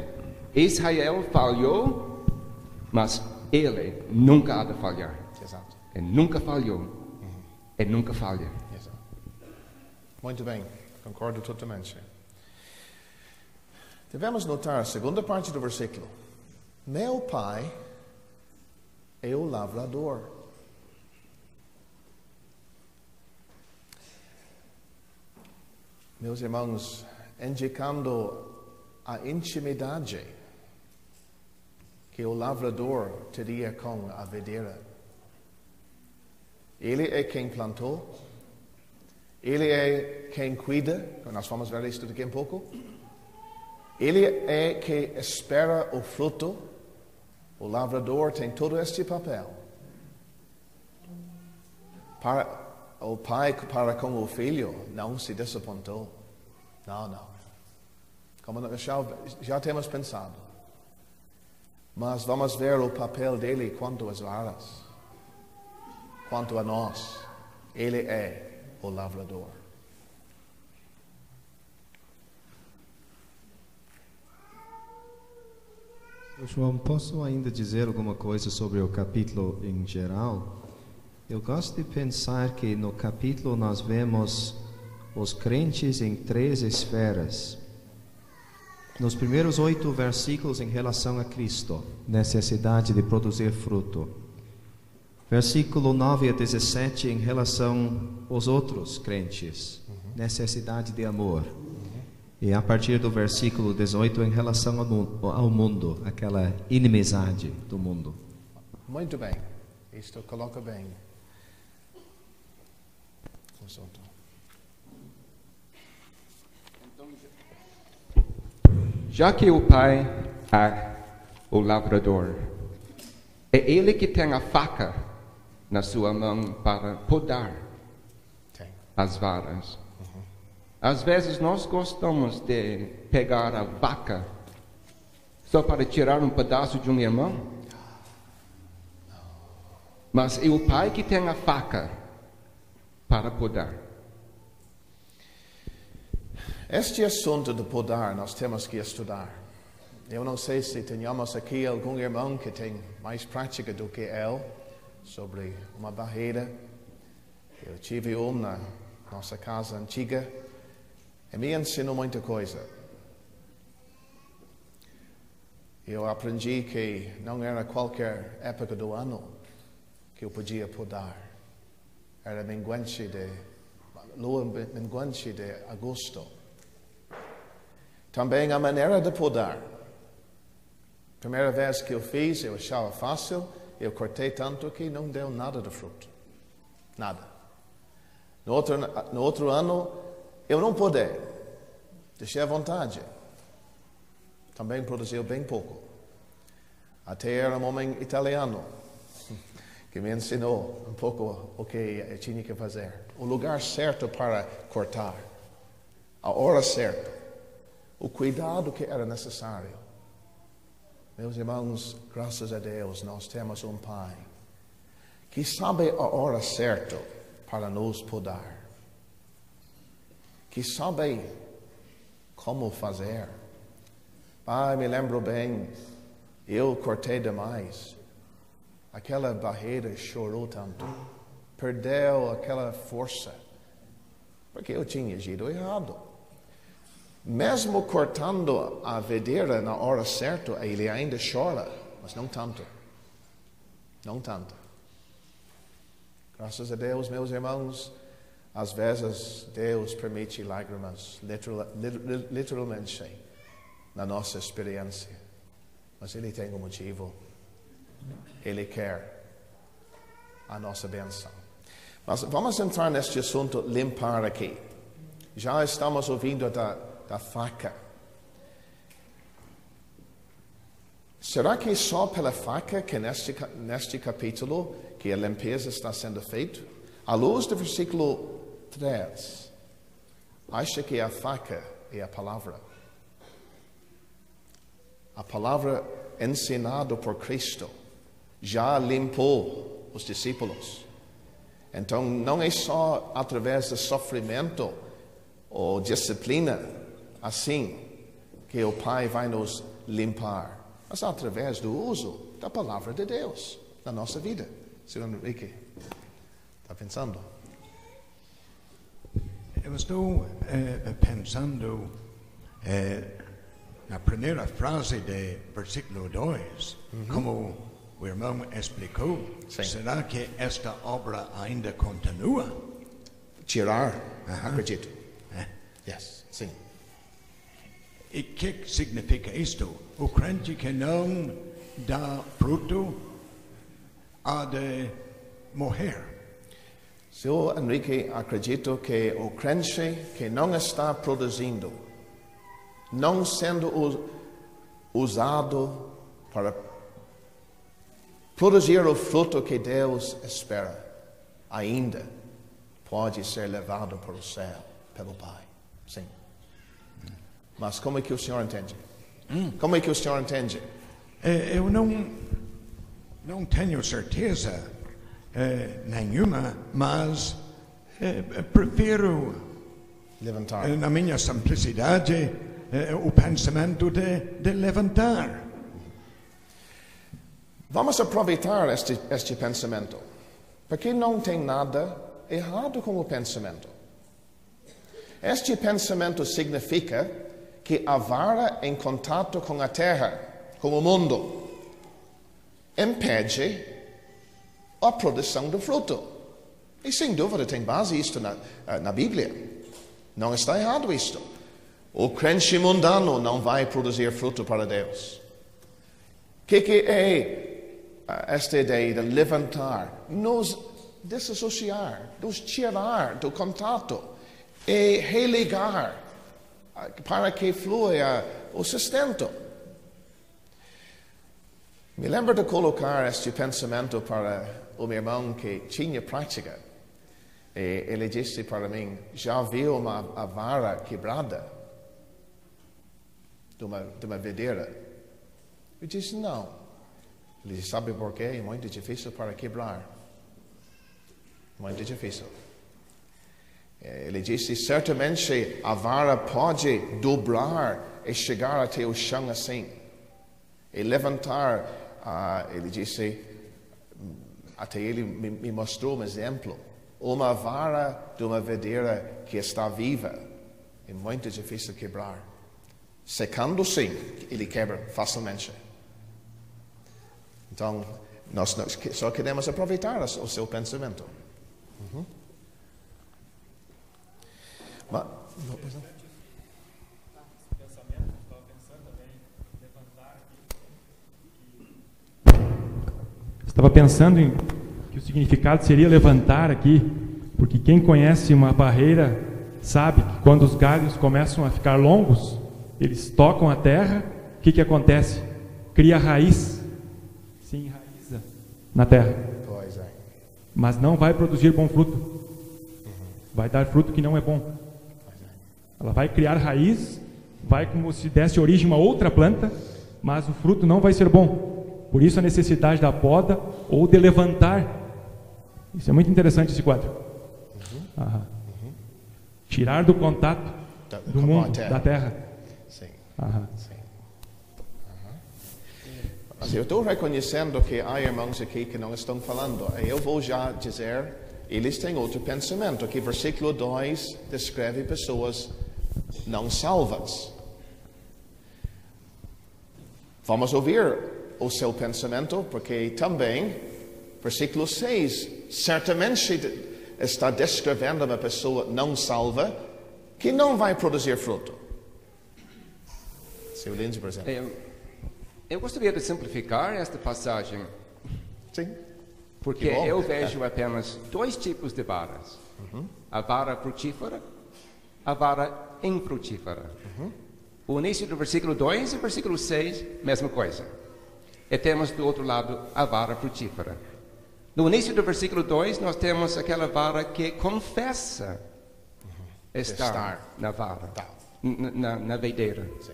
[SPEAKER 4] Israel falhou, mas ele nunca há de falhar.
[SPEAKER 2] Exato.
[SPEAKER 4] Ele nunca falhou. Ele nunca falha.
[SPEAKER 2] Exato. Muito bem, concordo totalmente. Devemos notar a segunda parte do versículo. Meu pai é o lavrador. Meus irmãos, indicando a intimidade que o lavrador teria com a videira. Ele é quem plantou, ele é quem cuida, nós vamos ver isso daqui a pouco. Ele é que espera o fruto. O lavrador tem todo este papel. O pai para com o filho não se desapontou. Não. Como já temos pensado. Mas vamos ver o papel dele quanto às varas. Quanto a nós. Ele é o lavrador.
[SPEAKER 6] João, posso ainda dizer alguma coisa sobre o capítulo em geral? Eu gosto de pensar que no capítulo nós vemos os crentes em 3 esferas. Nos primeiros 8 versículos em relação a Cristo, necessidade de produzir fruto. Versículo 9 a 17 em relação aos outros crentes, necessidade de amor. E a partir do versículo 18 em relação ao mundo, aquela inimizade do mundo.
[SPEAKER 2] Muito bem. Isto coloca bem.
[SPEAKER 4] Já que o pai é o lavrador, é ele que tem a faca na sua mão para podar as varas. Às vezes nós gostamos de pegar a vaca só para tirar um pedaço de um irmão. Mas é o pai que tem a faca para podar.
[SPEAKER 2] Este assunto de podar nós temos que estudar. Eu não sei se tenhamos aqui algum irmão que tem mais prática do que eu sobre uma barreira. Eu tive na nossa casa antiga. E me ensinou muita coisa. Eu aprendi que não era qualquer época do ano que eu podia podar. Era lua minguante de agosto. Também a maneira de podar. Primeira vez que eu fiz, eu achava fácil. Eu cortei tanto que não deu nada de fruto. Nada. No outro ano, eu não pude. Deixei à vontade. Também produziu bem pouco. Até era um homem italiano que me ensinou pouco o que eu tinha que fazer. O lugar certo para cortar, a hora certa, o cuidado que era necessário. Meus irmãos, graças a Deus, nós temos um Pai que sabe a hora certa para nos podar, que sabe como fazer. Pai, me lembro bem, eu cortei demais. Aquela barreira chorou tanto, perdeu aquela força, porque eu tinha agido errado. Mesmo cortando a videira na hora certa, ele ainda chora, mas não tanto. Não tanto. Graças a Deus, meus irmãos, às vezes Deus permite lágrimas, literalmente, na nossa experiência. Mas Ele tem um motivo. Ele quer a nossa bênção. Mas vamos entrar neste assunto, limpar aqui. Já estamos ouvindo da faca. Será que só pela faca que neste capítulo que a limpeza está sendo feita? À luz do versículo 3, acha que a faca é a palavra. A palavra ensinada por Cristo já limpou os discípulos. Então não é só através do sofrimento ou disciplina assim que o Pai vai nos limpar, mas através do uso da palavra de Deus na nossa vida. Senhor Henrique, está pensando?
[SPEAKER 8] Eu estou pensando na primeira frase do versículo 2, como o irmão explicou. Sim. Será que esta obra ainda continua?
[SPEAKER 2] Tirar, acredito. Yes, sim.
[SPEAKER 8] E o que significa isto? O crente que não dá fruto há de morrer.
[SPEAKER 2] Senhor Henrique, acredito que o crente que não está produzindo, não sendo usado para produzir o fruto que Deus espera, ainda pode ser levado para o céu pelo Pai. Sim. Mas como é que o senhor entende? Como é que o senhor entende?
[SPEAKER 8] Eu não tenho certeza nenhuma, mas prefiro
[SPEAKER 2] levantar.
[SPEAKER 8] Na minha simplicidade o pensamento de levantar.
[SPEAKER 2] Vamos aproveitar este pensamento, porque não tem nada errado com o pensamento. Este pensamento significa que a vara em contato com a terra, com o mundo, impede a produção do fruto. E sem dúvida tem base isto na Bíblia. Não está errado isto. O crente mundano não vai produzir fruto para Deus. O que é esta ideia de levantar? Nos desassociar, nos tirar do contato e religar para que flua o sustento. Me lembro de colocar este pensamento para o meu irmão que tinha prática. E ele disse para mim: já viu a vara quebrada de uma videira? Eu disse: não. Ele disse: sabe por quê? É muito difícil para quebrar. Muito difícil. Ele disse: certamente a vara pode dobrar e chegar até o chão assim. E levantar, ele disse, até ele me mostrou um exemplo. Uma vara de uma videira que está viva é muito difícil quebrar. Secando, sim, ele quebra facilmente. Então, nós só queremos aproveitar o seu pensamento.
[SPEAKER 9] Estava pensando em que o significado seria levantar aqui, porque quem conhece uma barreira sabe que quando os galhos começam a ficar longos, eles tocam a terra, o que acontece? Cria raiz, se enraiza na terra.
[SPEAKER 2] Pois é.
[SPEAKER 9] mas não vai produzir bom fruto. Vai dar fruto que não é bom. Ela vai criar raiz, vai como se desse origem a uma outra planta, mas o fruto não vai ser bom. Por isso a necessidade da poda ou de levantar. Isso é muito interessante, esse quadro. Tirar do contato do mundo, da terra.
[SPEAKER 2] Sim.
[SPEAKER 9] Sim.
[SPEAKER 2] Mas eu estou reconhecendo que há irmãos aqui que não estão falando. Eu vou já dizer, eles têm outro pensamento, que versículo 2 descreve pessoas não salvas. Vamos ouvir o seu pensamento, porque também, versículo 6, certamente está descrevendo uma pessoa não salva que não vai produzir fruto. Seu Lindsay, por exemplo.
[SPEAKER 4] Eu gostaria de simplificar esta passagem.
[SPEAKER 2] Sim.
[SPEAKER 4] Porque eu vejo apenas dois tipos de varas. A vara frutífera, a vara infrutífera. O início do versículo 2 e o versículo 6, mesma coisa. E temos do outro lado a vara frutífera. No início do versículo 2, nós temos aquela vara que confessa estar na vara, na videira.
[SPEAKER 2] Sim.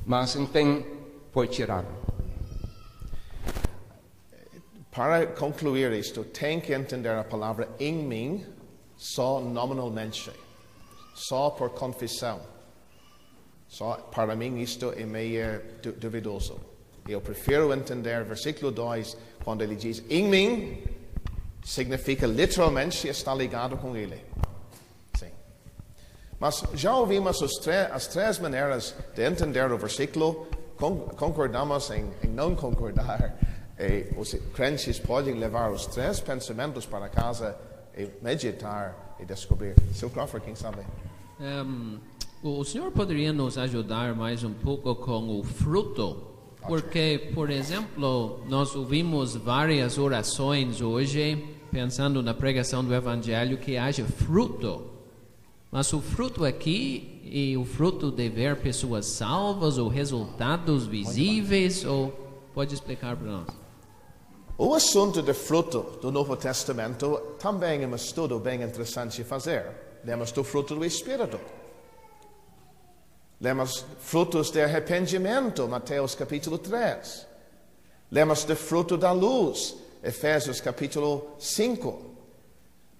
[SPEAKER 4] Mas, enfim, foi tirado.
[SPEAKER 2] Para concluir isto, tem que entender a palavra em mim só nominalmente, só por confissão. Só para mim isto é meio duvidoso. Eu prefiro entender versículo 2, quando ele diz em mim, significa literalmente está ligado com ele. Sim. Mas já ouvimos as três maneiras de entender o versículo. Concordamos em não concordar. Os crentes podem levar os três pensamentos para casa e meditar e descobrir. Seu Crawford, quem sabe?
[SPEAKER 10] O senhor poderia nos ajudar mais um pouco com o fruto? Porque, por exemplo, nós ouvimos várias orações hoje, pensando na pregação do Evangelho, que haja fruto. Mas o fruto aqui e o fruto de ver pessoas salvas ou resultados visíveis, ou pode explicar para nós?
[SPEAKER 2] O assunto do fruto do Novo Testamento também é um estudo bem interessante de fazer. Lemos do fruto do Espírito. Lemos frutos de arrependimento, Mateus capítulo 3. Lemos do fruto da luz, Efésios capítulo 5.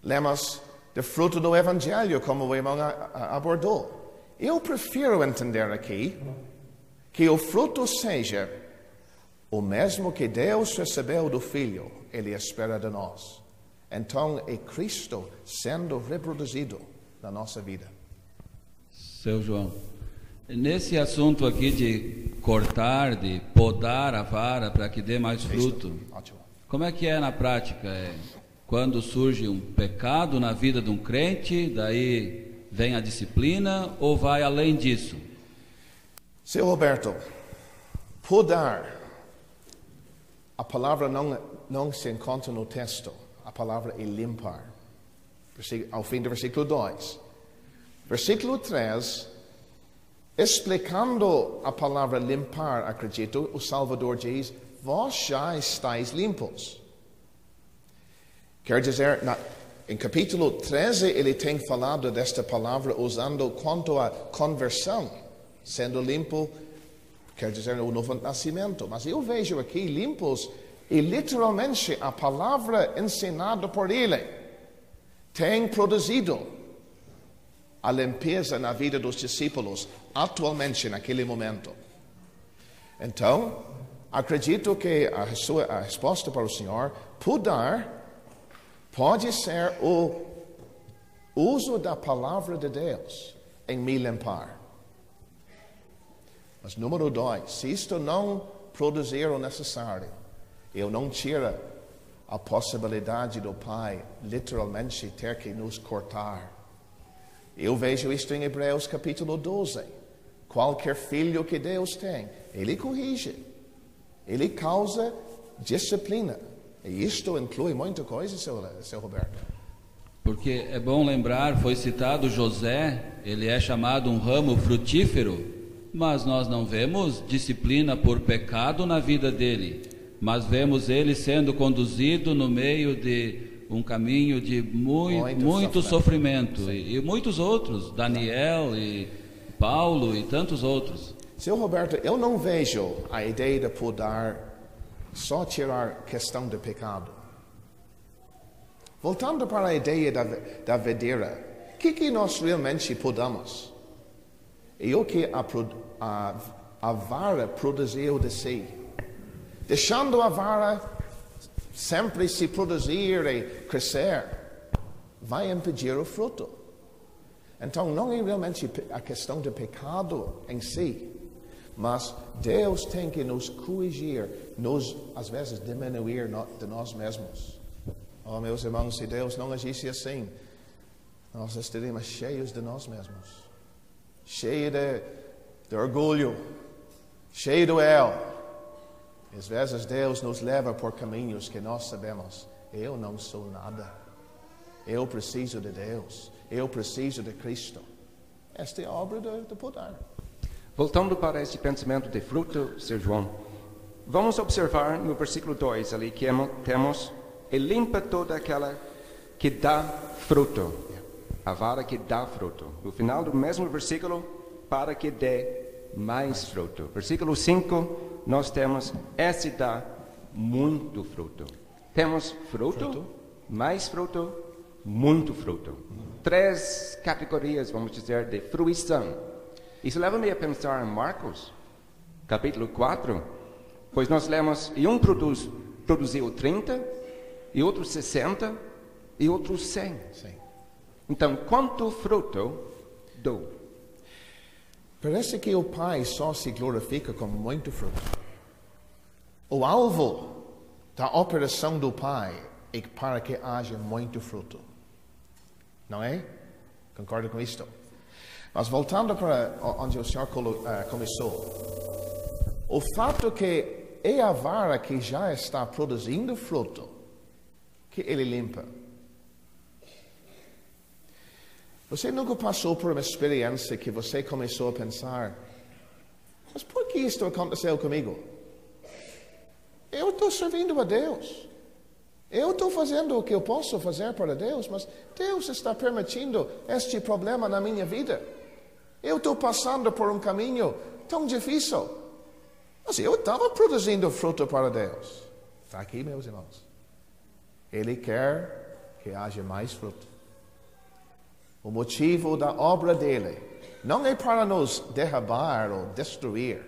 [SPEAKER 2] Lemos do fruto do Evangelho, como o irmão abordou. Eu prefiro entender aqui que o fruto seja o mesmo que Deus recebeu do Filho, Ele espera de nós. Então é Cristo sendo reproduzido na nossa vida.
[SPEAKER 11] Seu João, nesse assunto aqui de cortar, de podar a vara para que dê mais fruto, como é que é na prática? Quando surge um pecado na vida de um crente, daí vem a disciplina ou vai além disso?
[SPEAKER 2] Seu Roberto, podar, a palavra não se encontra no texto. A palavra é limpar. Ao fim do versículo 2. Versículo 3, explicando a palavra limpar, acredito, o Salvador diz, vós já estáis limpos. Quer dizer, em capítulo 13, ele tem falado desta palavra usando quanto à conversão, sendo limpo, quer dizer, o novo nascimento. Mas eu vejo aqui limpos, e literalmente a palavra ensinada por ele tem produzido a limpeza na vida dos discípulos, atualmente, naquele momento. Então, acredito que a resposta para o Senhor, podar, pode ser o uso da palavra de Deus em me limpar. Mas número 2, se isto não produzir o necessário, eu não tiro a possibilidade do Pai literalmente ter que nos cortar. Eu vejo isto em Hebreus capítulo 12. Qualquer filho que Deus tem, Ele corrige. Ele causa disciplina. E isto inclui muita coisa, seu Roberto.
[SPEAKER 11] Porque é bom lembrar, foi citado José, ele é chamado um ramo frutífero, mas nós não vemos disciplina por pecado na vida dele, mas vemos ele sendo conduzido no meio de um caminho de muito sofrimento. E muitos outros, Daniel e Paulo e tantos outros.
[SPEAKER 2] Seu Roberto, eu não vejo a ideia de poder só tirar questão de pecado. Voltando para a ideia da videira, o que nós realmente podemos? É o que a vara produziu de si. Deixando a vara sempre se produzir e crescer, vai impedir o fruto. Então não é realmente a questão de pecado em si, mas Deus tem que nos corrigir, nos, às vezes, diminuir de nós mesmos. Oh, meus irmãos, se Deus não agisse assim, nós estaríamos cheios de nós mesmos, cheios de orgulho, cheios do eu. Às vezes Deus nos leva por caminhos que nós sabemos, eu não sou nada, eu preciso de Deus, eu preciso de Cristo. Esta é a obra de poder.
[SPEAKER 4] Voltando para este pensamento de fruto, Sr. João, vamos observar no versículo 2 ali que temos e limpa toda aquela que dá fruto, a vara que dá fruto. No final do mesmo versículo, para que dê mais fruto. Versículo 5, nós temos, esse dá muito fruto. Temos fruto, mais fruto, muito fruto. 3 categorias, vamos dizer, de fruição. Isso leva-me a pensar em Marcos, capítulo 4, pois nós lemos, e um produziu 30, e outro 60, e outro 100.
[SPEAKER 2] Sim.
[SPEAKER 4] Então, quanto fruto dou?
[SPEAKER 2] Parece que o Pai só se glorifica com muito fruto. O alvo da operação do Pai é para que haja muito fruto. Não é? Concorda com isto? Mas voltando para onde o Senhor começou, o fato que é a vara que já está produzindo fruto que Ele limpa. Você nunca passou por uma experiência que você começou a pensar, mas por que isto aconteceu comigo? Eu estou servindo a Deus. Eu estou fazendo o que eu posso fazer para Deus, mas Deus está permitindo este problema na minha vida. Eu estou passando por um caminho tão difícil, mas eu estava produzindo fruto para Deus. Está aqui, meus irmãos. Ele quer que haja mais fruto. O motivo da obra dele não é para nos derrubar ou destruir,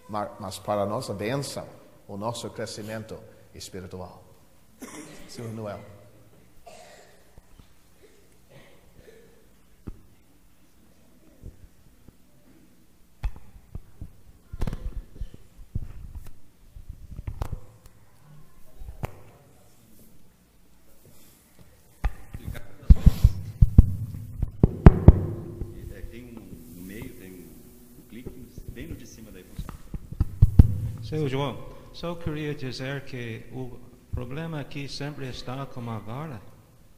[SPEAKER 2] mas para a nossa bênção, o nosso crescimento espiritual. Senhor Noel.
[SPEAKER 12] Seu João, só queria dizer que o problema aqui sempre está com a vara,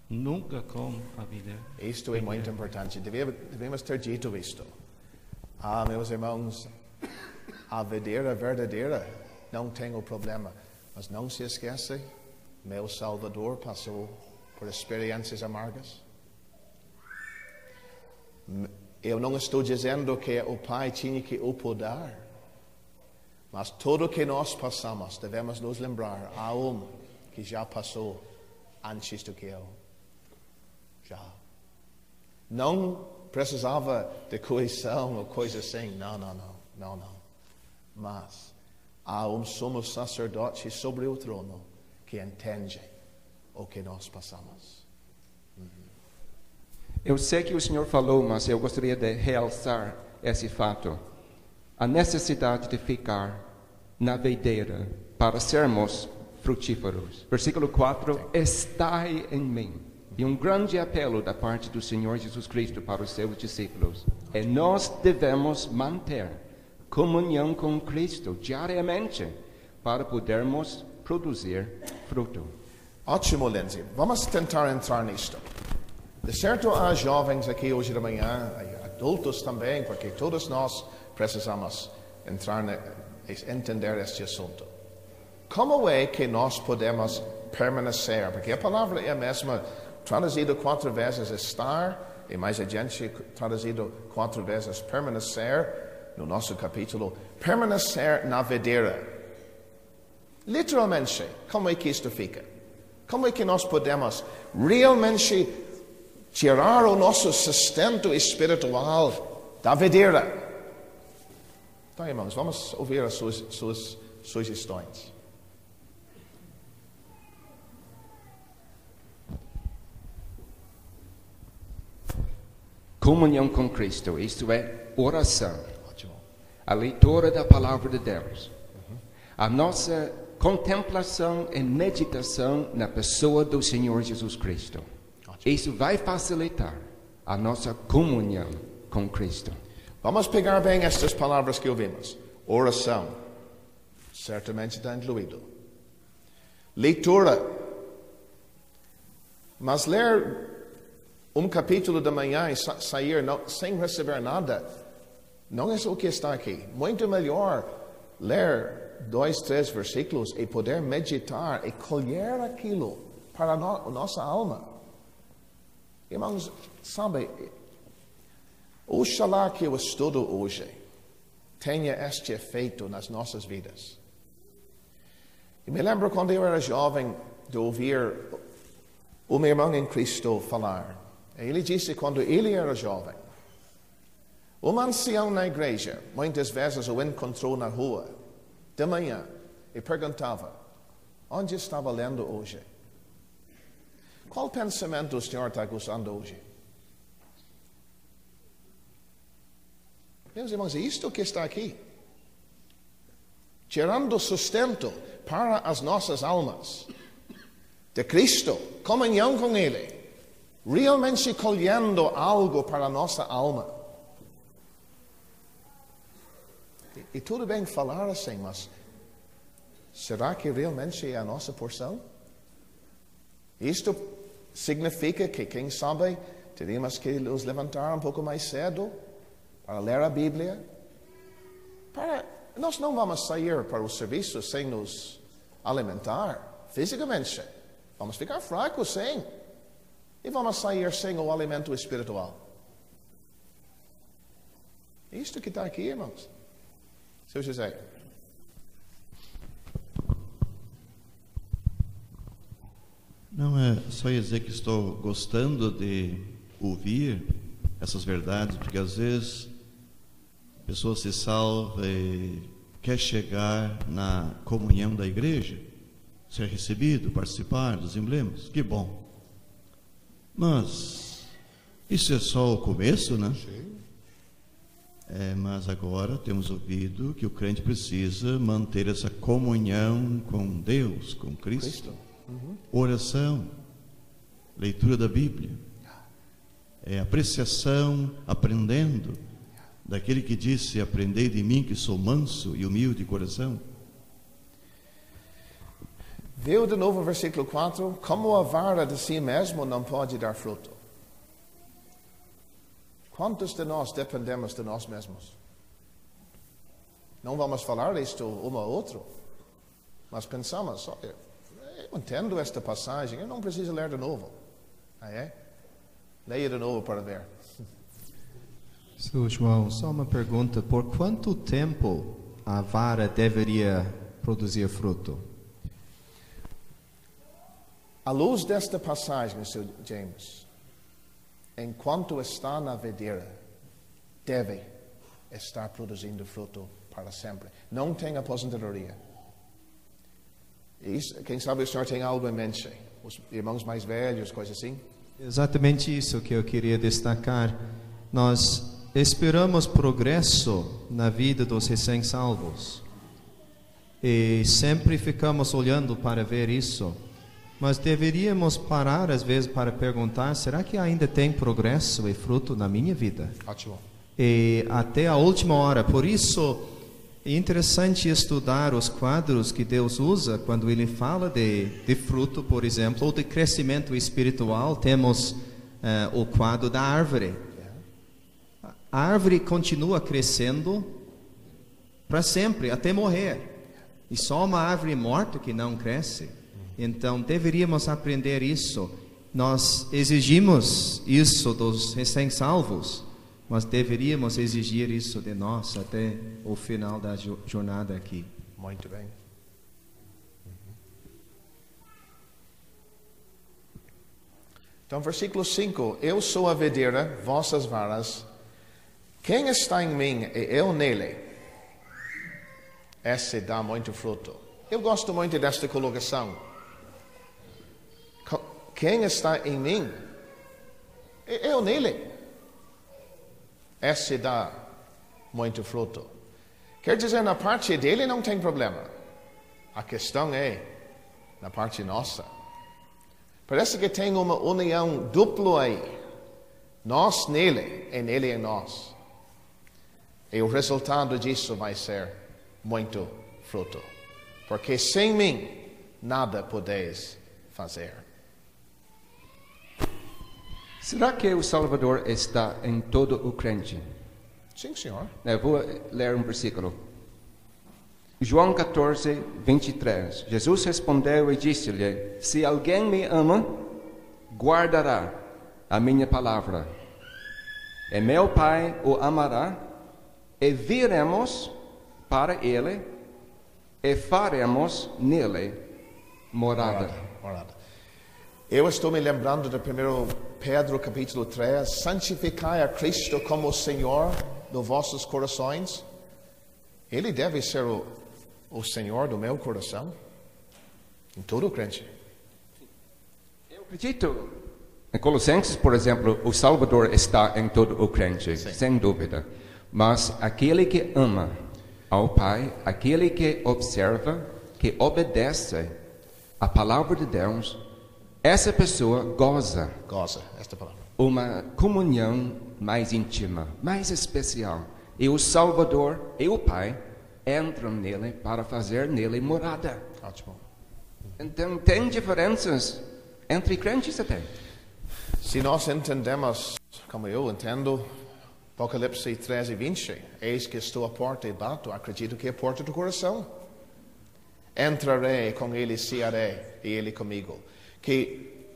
[SPEAKER 12] nunca com a videira.
[SPEAKER 2] Isto é muito importante. Devemos ter dito isto. Ah, meus irmãos, a videira verdadeira não tem o problema. Mas não se esquece, meu Salvador passou por experiências amargas. Eu não estou dizendo que o Pai tinha que o podar. Mas tudo que nós passamos, devemos nos lembrar, há um que já passou antes do que eu. Já. Não precisava de correção ou coisa assim. Não. Mas há um sumo sacerdote sobre o trono que entende o que nós passamos.
[SPEAKER 4] Eu sei que o Senhor falou, mas eu gostaria de realçar esse fato. A necessidade de ficar na videira para sermos frutíferos. Versículo 4, estai em mim. E um grande apelo da parte do Senhor Jesus Cristo para os seus discípulos. E nós devemos manter comunhão com Cristo diariamente para podermos produzir fruto.
[SPEAKER 2] Ótimo, Lindsay. Vamos tentar entrar nisto. De certo, há jovens aqui hoje de manhã, adultos também, porque todos nós precisamos entender este assunto. Como é que nós podemos permanecer, porque a palavra é a mesma, traduzido 4 vezes estar, e mais adiante traduzido 4 vezes permanecer, no nosso capítulo, permanecer na videira. Literalmente, como é que isto fica? Como é que nós podemos realmente tirar o nosso sustento espiritual da videira? Então, irmãos, vamos ouvir as suas sugestões.
[SPEAKER 4] Comunhão com Cristo, isto é, oração. A leitura da palavra de Deus. A nossa contemplação e meditação na pessoa do Senhor Jesus Cristo. Isso vai facilitar a nossa comunhão com Cristo.
[SPEAKER 2] Vamos pegar bem estas palavras que ouvimos. Oração, certamente está incluído. Leitura. Mas ler capítulo da manhã e sair sem receber nada, não é o que está aqui. Muito melhor ler 2, 3 versículos e poder meditar e colher aquilo para a nossa alma. Irmãos, sabe, oxalá que o estudo hoje tenha este efeito nas nossas vidas. Eu me lembro quando eu era jovem de ouvir o meu irmão em Cristo falar. Ele disse quando ele era jovem, um ancião na igreja, muitas vezes o encontrou na rua, de manhã, e perguntava, onde estava lendo hoje? Qual pensamento o senhor está gostando hoje? Meus irmãos, é isto que está aqui. Tirando sustento para as nossas almas, de Cristo, comunhão com Ele, realmente colhendo algo para a nossa alma. E tudo bem falar assim, mas será que realmente é a nossa porção? Isto significa que, quem sabe, teríamos que nos levantar um pouco mais cedo para ler a Bíblia. Nós não vamos sair para o serviço sem nos alimentar fisicamente. Vamos ficar fracos sem. E vamos sair sem o alimento espiritual. É isto que está aqui, irmãos. Seu José.
[SPEAKER 13] Não, é só dizer que estou gostando de ouvir essas verdades, porque às vezes a pessoa se salva e quer chegar na comunhão da igreja, ser recebido, participar dos emblemas. Que bom. Mas isso é só o começo, né? Sim. Mas agora temos ouvido que o crente precisa manter essa comunhão com Deus, com Cristo. Oração, leitura da Bíblia, apreciação, aprendendo daquele que disse, aprendei de mim que sou manso e humilde de coração.
[SPEAKER 2] Viu de novo o versículo 4? Como a vara de si mesmo não pode dar fruto. Quantos de nós dependemos de nós mesmos? Não vamos falar isto um ao outro, mas pensamos, olha, eu entendo esta passagem, eu não preciso ler de novo. Leia de novo para ver.
[SPEAKER 6] Seu João, só uma pergunta, por quanto tempo a vara deveria produzir fruto?
[SPEAKER 2] À luz desta passagem, Sr. James, enquanto está na videira, deve estar produzindo fruto para sempre. Não tem aposentadoria. Isso, quem sabe o senhor tem algo em mente? Os irmãos mais velhos, coisas assim?
[SPEAKER 6] Exatamente isso que eu queria destacar. Nós esperamos progresso na vida dos recém-salvos. E sempre ficamos olhando para ver isso. Mas deveríamos parar às vezes para perguntar, será que ainda tem progresso e fruto na minha vida?
[SPEAKER 2] Ótimo.
[SPEAKER 6] E até a última hora. Por isso, é interessante estudar os quadros que Deus usa quando Ele fala de fruto, por exemplo, ou de crescimento espiritual. Temos o quadro da árvore. A árvore continua crescendo para sempre, até morrer. E só uma árvore morta que não cresce. Então, deveríamos aprender isso. Nós exigimos isso dos recém-salvos, mas deveríamos exigir isso de nós até o final da jornada aqui.
[SPEAKER 2] Muito bem. Então, versículo 5. Eu sou a videira, vossas varas. Quem está em mim e eu nele, esse dá muito fruto. Eu gosto muito desta colocação. Quem está em mim e eu nele, esse dá muito fruto. Quer dizer, na parte dele não tem problema. A questão é na parte nossa. Parece que tem uma união dupla aí. Nós nele e nele em nós. E o resultado disso vai ser muito fruto. Porque sem mim, nada podeis fazer.
[SPEAKER 4] Será que o Salvador está em todo o crente?
[SPEAKER 2] Sim, senhor.
[SPEAKER 4] Eu vou ler um versículo. João 14, 23. Jesus respondeu e disse-lhe: Se alguém me ama, guardará a minha palavra. E meu Pai o amará, e viremos para ele, e faremos nele morada.
[SPEAKER 2] Eu estou me lembrando do 1 Pedro capítulo 3. Santificai a Cristo como o Senhor dos vossos corações. Ele deve ser o Senhor do meu coração, em todo o crente.
[SPEAKER 4] Eu acredito, em Colossenses, por exemplo, o Salvador está em todo o crente, sem dúvida. Mas aquele que ama ao Pai, aquele que observa, que obedece a palavra de Deus, essa pessoa goza
[SPEAKER 2] esta palavra,
[SPEAKER 4] uma comunhão mais íntima, mais especial. E o Salvador e o Pai entram nele para fazer nele morada.
[SPEAKER 2] Ótimo.
[SPEAKER 4] Então, tem diferenças entre crentes até.
[SPEAKER 2] Se nós entendemos, como eu entendo, Apocalipse 13, 20, eis que estou à porta e bato, acredito que é a porta do coração. Entrarei com ele, cearei, e ele comigo. Que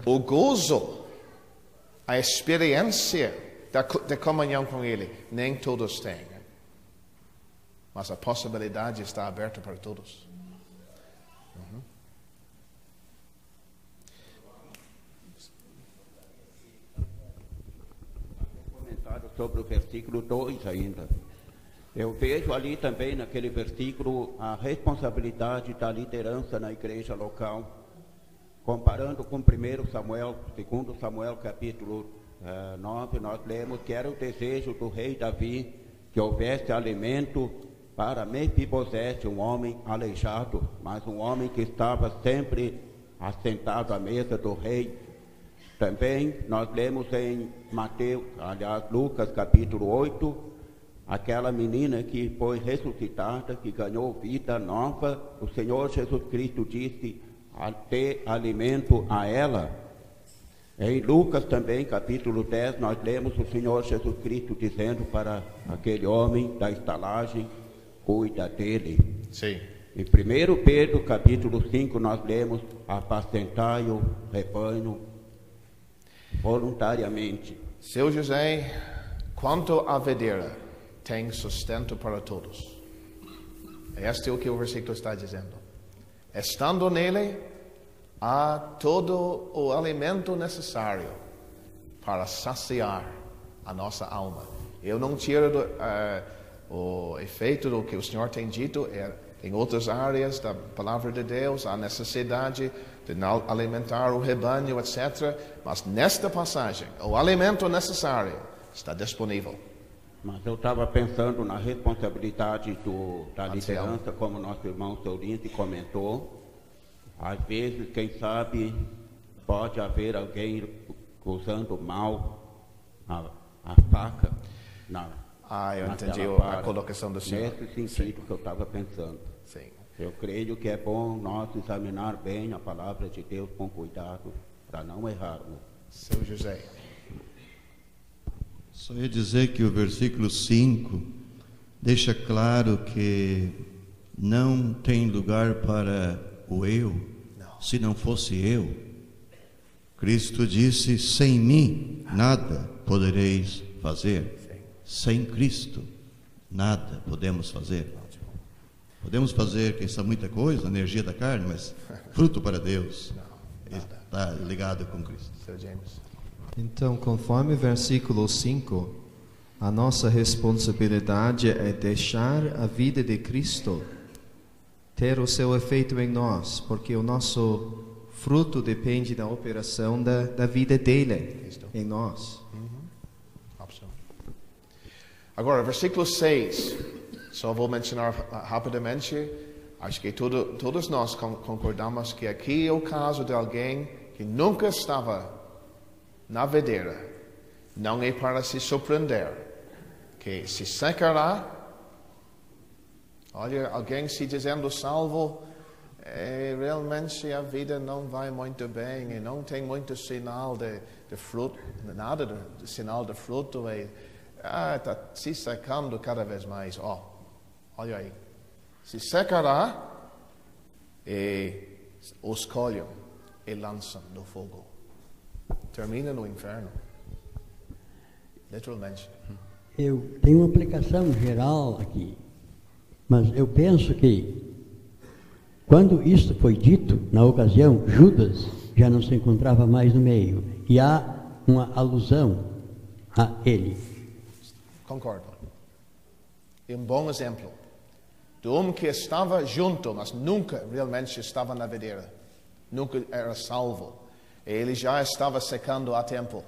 [SPEAKER 2] o gozo, a experiência da comunhão com ele, nem todos têm. Mas a possibilidade está aberta para todos.
[SPEAKER 14] Comentário sobre o versículo 2 ainda. Eu vejo ali também naquele versículo a responsabilidade da liderança na igreja local. Comparando com 1 Samuel, 2 Samuel capítulo 9, nós lemos que era o desejo do rei Davi que houvesse alimento para Mefibosete, um homem aleijado, mas um homem que estava sempre assentado à mesa do rei. Também nós lemos em Lucas capítulo 8, aquela menina que foi ressuscitada, que ganhou vida nova. O Senhor Jesus Cristo disse a ter alimento a ela. Em Lucas também, capítulo 10, nós lemos o Senhor Jesus Cristo dizendo para aquele homem da estalagem: cuida dele.
[SPEAKER 2] Sim.
[SPEAKER 14] Em 1 Pedro, capítulo 5, nós lemos: apacentai o rebanho voluntariamente.
[SPEAKER 2] Seu José, quanto à videira, tem sustento para todos. Este é o que o versículo está dizendo. Estando nele, há todo o alimento necessário para saciar a nossa alma. Eu não tiro o efeito do que o Senhor tem dito. Em outras áreas da palavra de Deus, há necessidade de alimentar o rebanho, etc. Mas nesta passagem, o alimento necessário está disponível.
[SPEAKER 14] Mas eu estava pensando na responsabilidade da liderança, como nosso irmão Sourinho comentou. Às vezes, quem sabe, pode haver alguém usando mal a faca.
[SPEAKER 2] Eu entendi a colocação do senhor.
[SPEAKER 14] Nesse sentido que eu estava pensando.
[SPEAKER 2] Sim.
[SPEAKER 14] Eu creio que é bom nós examinar bem a palavra de Deus com cuidado, para não errarmos.
[SPEAKER 2] Seu José.
[SPEAKER 13] Só ia dizer que o versículo 5 deixa claro que não tem lugar para o eu, se não fosse eu. Cristo disse: sem mim nada podereis fazer. Sem Cristo nada podemos fazer. Podemos fazer, quem sabe, muita coisa, energia da carne, mas fruto para Deus está ligado com Cristo.
[SPEAKER 6] Então, conforme o versículo 5, a nossa responsabilidade é deixar a vida de Cristo ter o seu efeito em nós, porque o nosso fruto depende da operação da vida dele em nós.
[SPEAKER 2] Agora, versículo 6, só vou mencionar rapidamente. Acho que todos nós concordamos que aqui é o caso de alguém que nunca estava na videira. Não é para se surpreender, que se secará. Olha, alguém se dizendo salvo, realmente a vida não vai muito bem e não tem muito sinal de fruto, nada de sinal de fruto, está se secando cada vez mais. Olha aí, se secará e os colhem e lançam no fogo. Termina no inferno, literalmente.
[SPEAKER 7] Eu tenho uma aplicação geral aqui, mas eu penso que quando isto foi dito, na ocasião, Judas já não se encontrava mais no meio, e há uma alusão a ele.
[SPEAKER 2] Concordo. É um bom exemplo de um que estava junto, mas nunca realmente estava na videira, nunca era salvo. Ele já estava secando há tempo.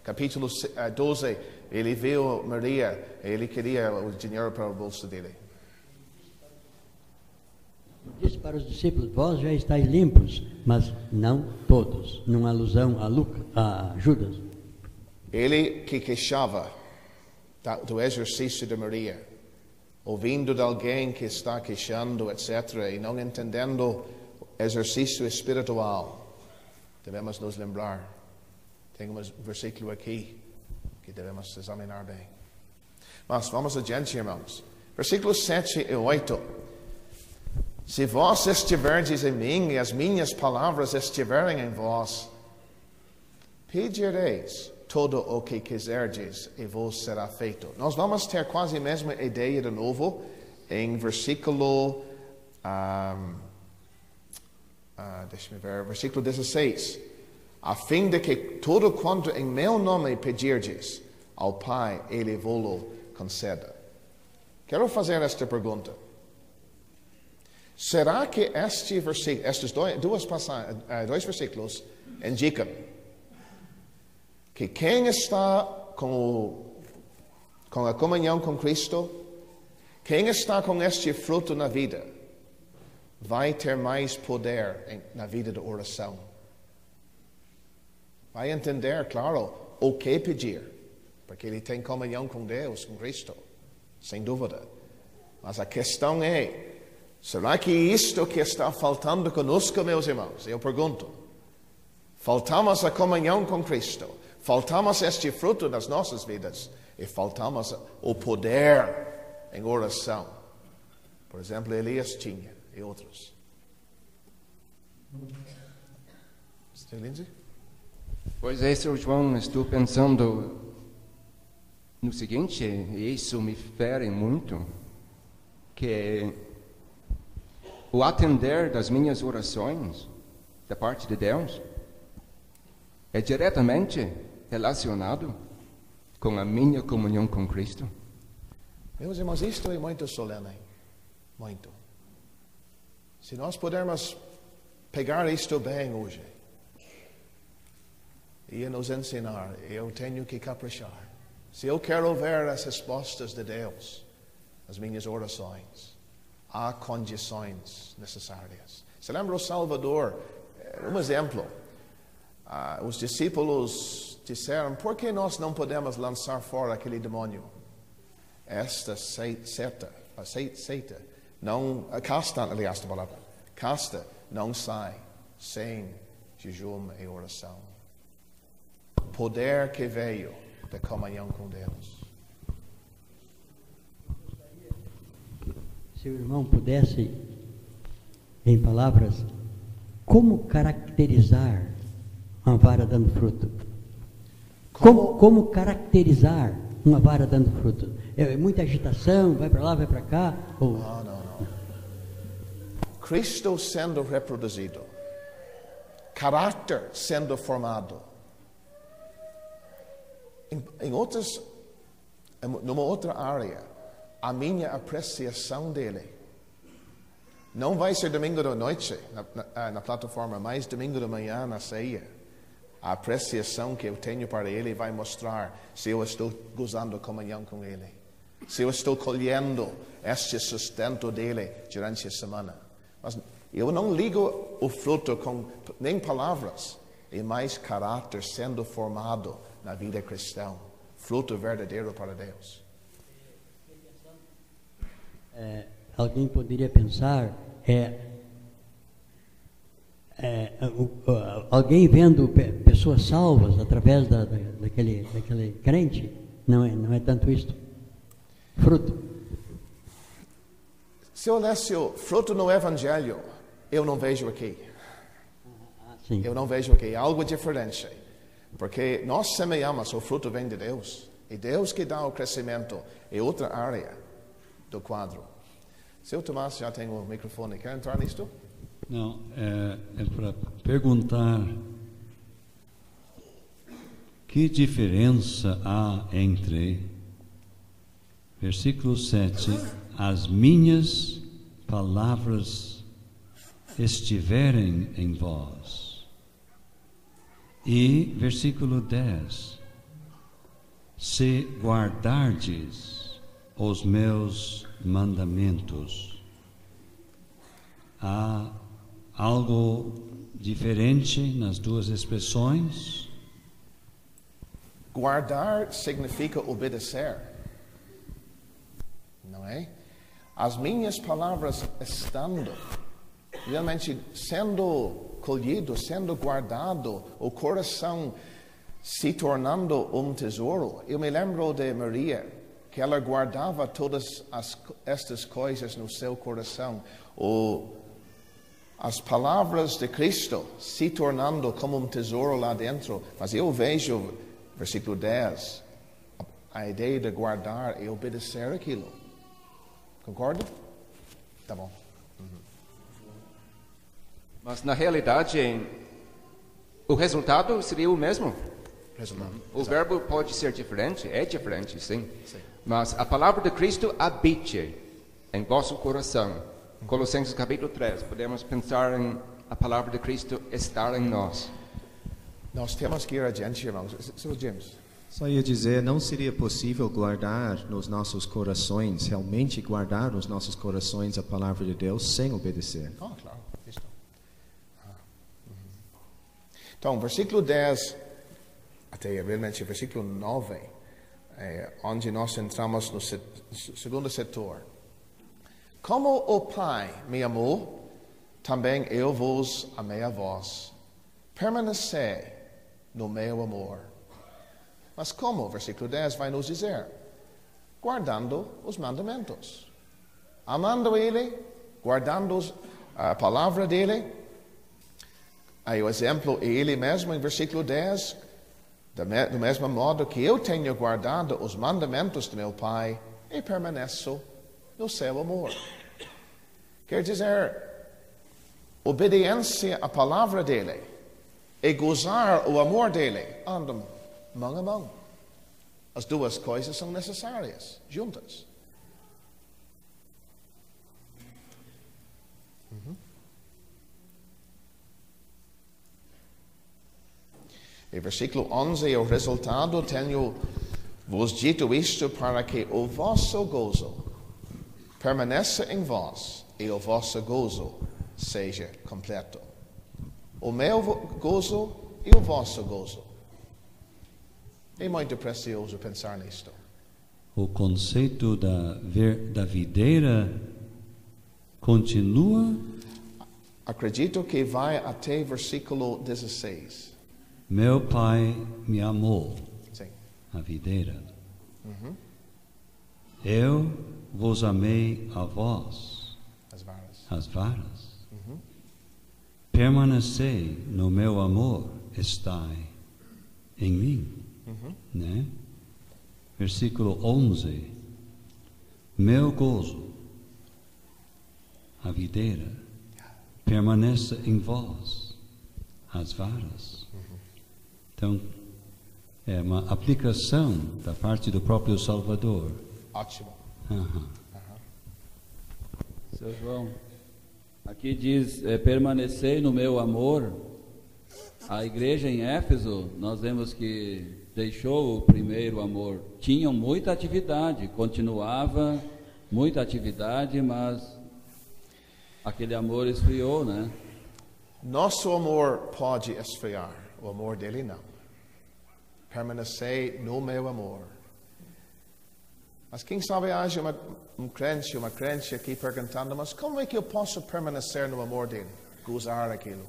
[SPEAKER 2] Capítulo 12, ele viu Maria, ele queria o dinheiro para o bolso dele.
[SPEAKER 7] Disse para os discípulos: vós já estáis limpos, mas não todos. Numa alusão a Judas.
[SPEAKER 2] Ele que queixava do exercício de Maria, ouvindo de alguém que está queixando, etc., e não entendendo exercício espiritual. Devemos nos lembrar. Tem um versículo aqui que devemos examinar bem. Mas vamos adiante, irmãos. Versículos 7 e 8. Se vós estiverdes em mim e as minhas palavras estiverem em vós, pedireis todo o que quiserdes e vos será feito. Nós vamos ter quase a mesma ideia de novo em versículo deixa-me ver, versículo 16. A fim de que tudo quanto em meu nome pedirdes ao Pai, Ele vos conceda. Quero fazer esta pergunta. Será que este versículo, estes dois versículos indicam que quem está com a comunhão com Cristo, quem está com este fruto na vida, vai ter mais poder na vida de oração? Vai entender, claro, o que pedir, porque ele tem comunhão com Deus, com Cristo, sem dúvida. Mas a questão é, será que isto que está faltando conosco, meus irmãos? Eu pergunto. Faltamos a comunhão com Cristo, faltamos este fruto nas nossas vidas e faltamos o poder em oração. Por exemplo, Elias tinha e outros. Mr. Lindsay?
[SPEAKER 4] Pois é, Sr. João, estou pensando no seguinte, isso me fere muito, que o atender das minhas orações da parte de Deus é diretamente relacionado com a minha comunhão com Cristo.
[SPEAKER 2] Meus irmãos, isto é muito solene, muito. Se nós pudermos pegar isto bem hoje, ia nos ensinar, eu tenho que caprichar. Se eu quero ver as respostas de Deus nas minhas orações, há condições necessárias. Se lembra o Salvador, um exemplo. Os discípulos disseram: por que nós não podemos lançar fora aquele demônio? Esta seita, não, casta, aliás, a palavra, casta, não sai sem jejum e oração. Poder que veio da comunhão com Deus.
[SPEAKER 7] Se o irmão pudesse, em palavras, como caracterizar uma vara dando fruto? Como caracterizar uma vara dando fruto? É muita agitação, vai para lá, vai para cá? Ou...
[SPEAKER 2] Não. Cristo sendo reproduzido, caráter sendo formado. Numa outra área, a minha apreciação dele não vai ser domingo da noite na plataforma, mas domingo da manhã na ceia. A apreciação que eu tenho para ele vai mostrar se eu estou gozando comunhão com ele, se eu estou colhendo este sustento dele durante a semana. Mas eu não ligo o fruto com nem palavras, é mais caráter sendo formado na vida cristã, fruto verdadeiro para Deus.
[SPEAKER 7] Alguém poderia pensar, alguém vendo pessoas salvas através daquele crente, não é tanto isto. Fruto.
[SPEAKER 2] Se eu olhasse o fruto no Evangelho, eu não vejo aqui.
[SPEAKER 7] Sim.
[SPEAKER 2] Eu não vejo aqui, é algo diferente. Porque nós semeamos, o fruto vem de Deus. E Deus que dá o crescimento é outra área do quadro. Seu Tomás já tem o microfone, quer entrar nisto?
[SPEAKER 5] Não, é para perguntar que diferença há entre versículo 7, as minhas palavras estiverem em vós, e versículo 10, se guardardes os meus mandamentos. Há algo diferente nas duas expressões?
[SPEAKER 2] Guardar significa obedecer, não é? As minhas palavras estando, realmente sendo colhido, sendo guardado, o coração se tornando um tesouro. Eu me lembro de Maria, que ela guardava todas estas coisas no seu coração. As palavras de Cristo se tornando como um tesouro lá dentro. Mas eu vejo, versículo 10, a ideia de guardar e obedecer aquilo. Concorda? Tá bom.
[SPEAKER 4] Mas na realidade, o resultado seria o mesmo. O verbo pode ser diferente, é diferente, sim. Mas a palavra de Cristo habite em vosso coração. Colossenses capítulo 3, podemos pensar em a palavra de Cristo estar em nós.
[SPEAKER 2] Nós temos que ir adiante, irmãos. Sr. James.
[SPEAKER 6] Só ia dizer, não seria possível guardar nos nossos corações, realmente guardar nos nossos corações a palavra de Deus sem obedecer?
[SPEAKER 2] Claro. Então, versículo 10, até realmente versículo 9, onde nós entramos no segundo setor. Como o Pai me amou, também eu vos amei a vós. Permanecei no meu amor. Mas como? Versículo 10 vai nos dizer: guardando os mandamentos. Amando Ele, guardando a palavra dEle. Aí o exemplo é Ele mesmo em versículo 10. Do mesmo modo que eu tenho guardado os mandamentos do meu Pai e permaneço no seu amor. Quer dizer, obediência à palavra dEle e gozar o amor dEle andam mão a mão. As duas coisas são necessárias, juntas. E versículo 11, o resultado: tenho vos dito isto para que o vosso gozo permaneça em vós e o vosso gozo seja completo. O meu gozo e o vosso gozo. É muito precioso pensar nisto.
[SPEAKER 5] O conceito da videira continua?
[SPEAKER 2] Acredito que vai até versículo 16.
[SPEAKER 5] Meu Pai me amou.
[SPEAKER 2] Sim.
[SPEAKER 5] A videira. Eu vos amei a vós.
[SPEAKER 2] As varas.
[SPEAKER 5] As varas. permanecei no meu amor, estai em mim. Né? Versículo 11. Meu gozo, a videira, permaneça em vós, as varas. Então, é uma aplicação da parte do próprio Salvador.
[SPEAKER 2] Ótimo.
[SPEAKER 11] Seu João, aqui diz, permanecei no meu amor. A igreja em Éfeso, nós vemos que deixou o primeiro amor. Tinham muita atividade, continuava muita atividade, mas aquele amor esfriou, né?
[SPEAKER 2] Nosso amor pode esfriar, o amor dele não. Permanecei no meu amor. Mas quem sabe haja uma crente aqui perguntando, mas como é que eu posso permanecer no amor dele? Gozar aquilo.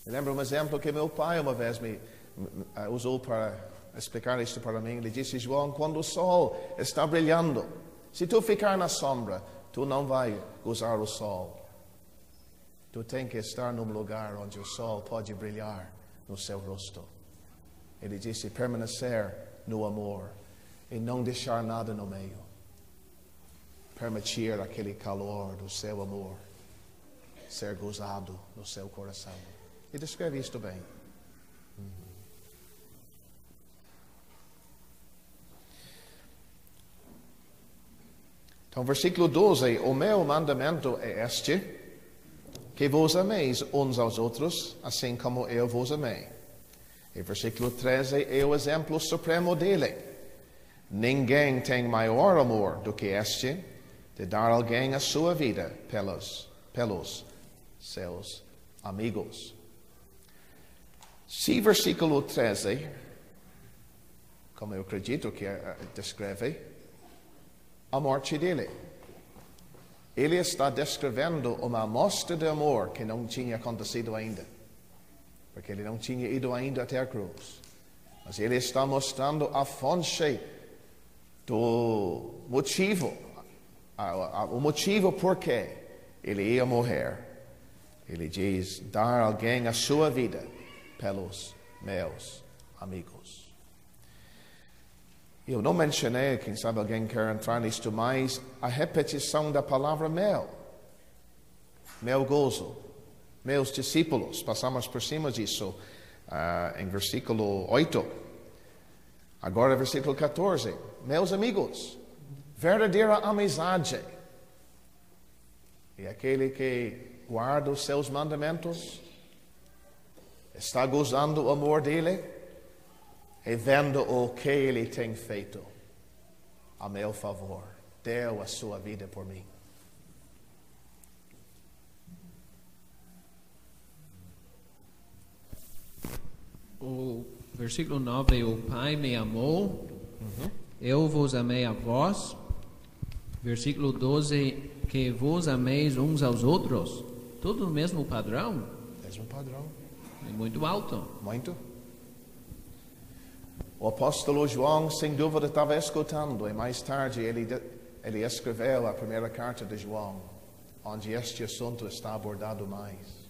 [SPEAKER 2] Eu lembro um exemplo que meu pai uma vez me usou para explicar isto para mim. Ele disse, João, quando o sol está brilhando, se tu ficar na sombra, tu não vai gozar o sol. Tu tem que estar num lugar onde o sol pode brilhar no seu rosto. Ele disse, permanecer no amor e não deixar nada no meio. Permitir aquele calor do seu amor ser gozado no seu coração. E descreve isto bem. Então, versículo 12. O meu mandamento é este, que vos ameis uns aos outros, assim como eu vos amei. E versículo 13 é o exemplo supremo dele. Ninguém tem maior amor do que este, de dar alguém a sua vida pelos seus amigos. Se versículo 13, como eu acredito que descreve, a morte dele. Ele está descrevendo uma amostra de amor que não tinha acontecido ainda. Porque ele não tinha ido ainda até a cruz. Mas ele está mostrando a fonte do motivo, o motivo por que ele ia morrer. Ele diz, dar alguém a sua vida pelos meus amigos. Eu não mencionei, quem sabe alguém quer entrar nisto mais, a repetição da palavra meu. Meu gozo. Meus discípulos. Passamos por cima disso em versículo 8. Agora versículo 14. Meus amigos. Verdadeira amizade. E aquele que guarda os seus mandamentos, está gozando o amor dele e vendo o que ele tem feito a meu favor. Deu a sua vida por mim.
[SPEAKER 10] O versículo 9, o Pai me amou, eu vos amei a vós. Versículo 12, que vos ameis uns aos outros. Tudo no mesmo padrão?
[SPEAKER 2] Mesmo padrão.
[SPEAKER 10] É muito alto.
[SPEAKER 2] Muito. O apóstolo João, sem dúvida, estava escutando, e mais tarde ele escreveu a primeira carta de João, onde este assunto está abordado mais.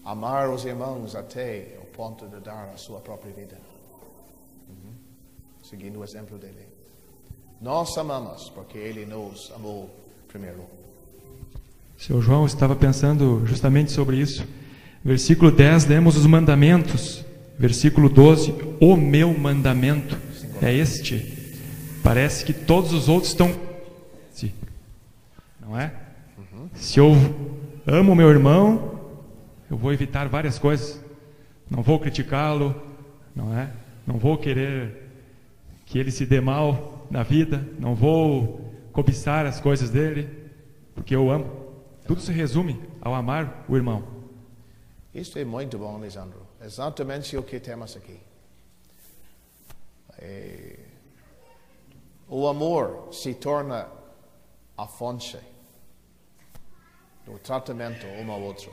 [SPEAKER 2] Amar os irmãos até o ponto de dar a sua própria vida. Seguindo o exemplo dele. Nós amamos porque ele nos amou primeiro.
[SPEAKER 9] Seu João estava pensando justamente sobre isso. Versículo 10, lemos os mandamentos. Versículo 12, o meu mandamento é este. Parece que todos os outros estão... Não é? Se eu amo meu irmão, eu vou evitar várias coisas. Não vou criticá-lo, não é? Não vou querer que ele se dê mal na vida. Não vou cobiçar as coisas dele, porque eu amo. Tudo se resume ao amar o irmão.
[SPEAKER 2] Isso é muito bom, Lisandro. Exatamente o que temos aqui. O amor se torna a fonte do tratamento um ao outro.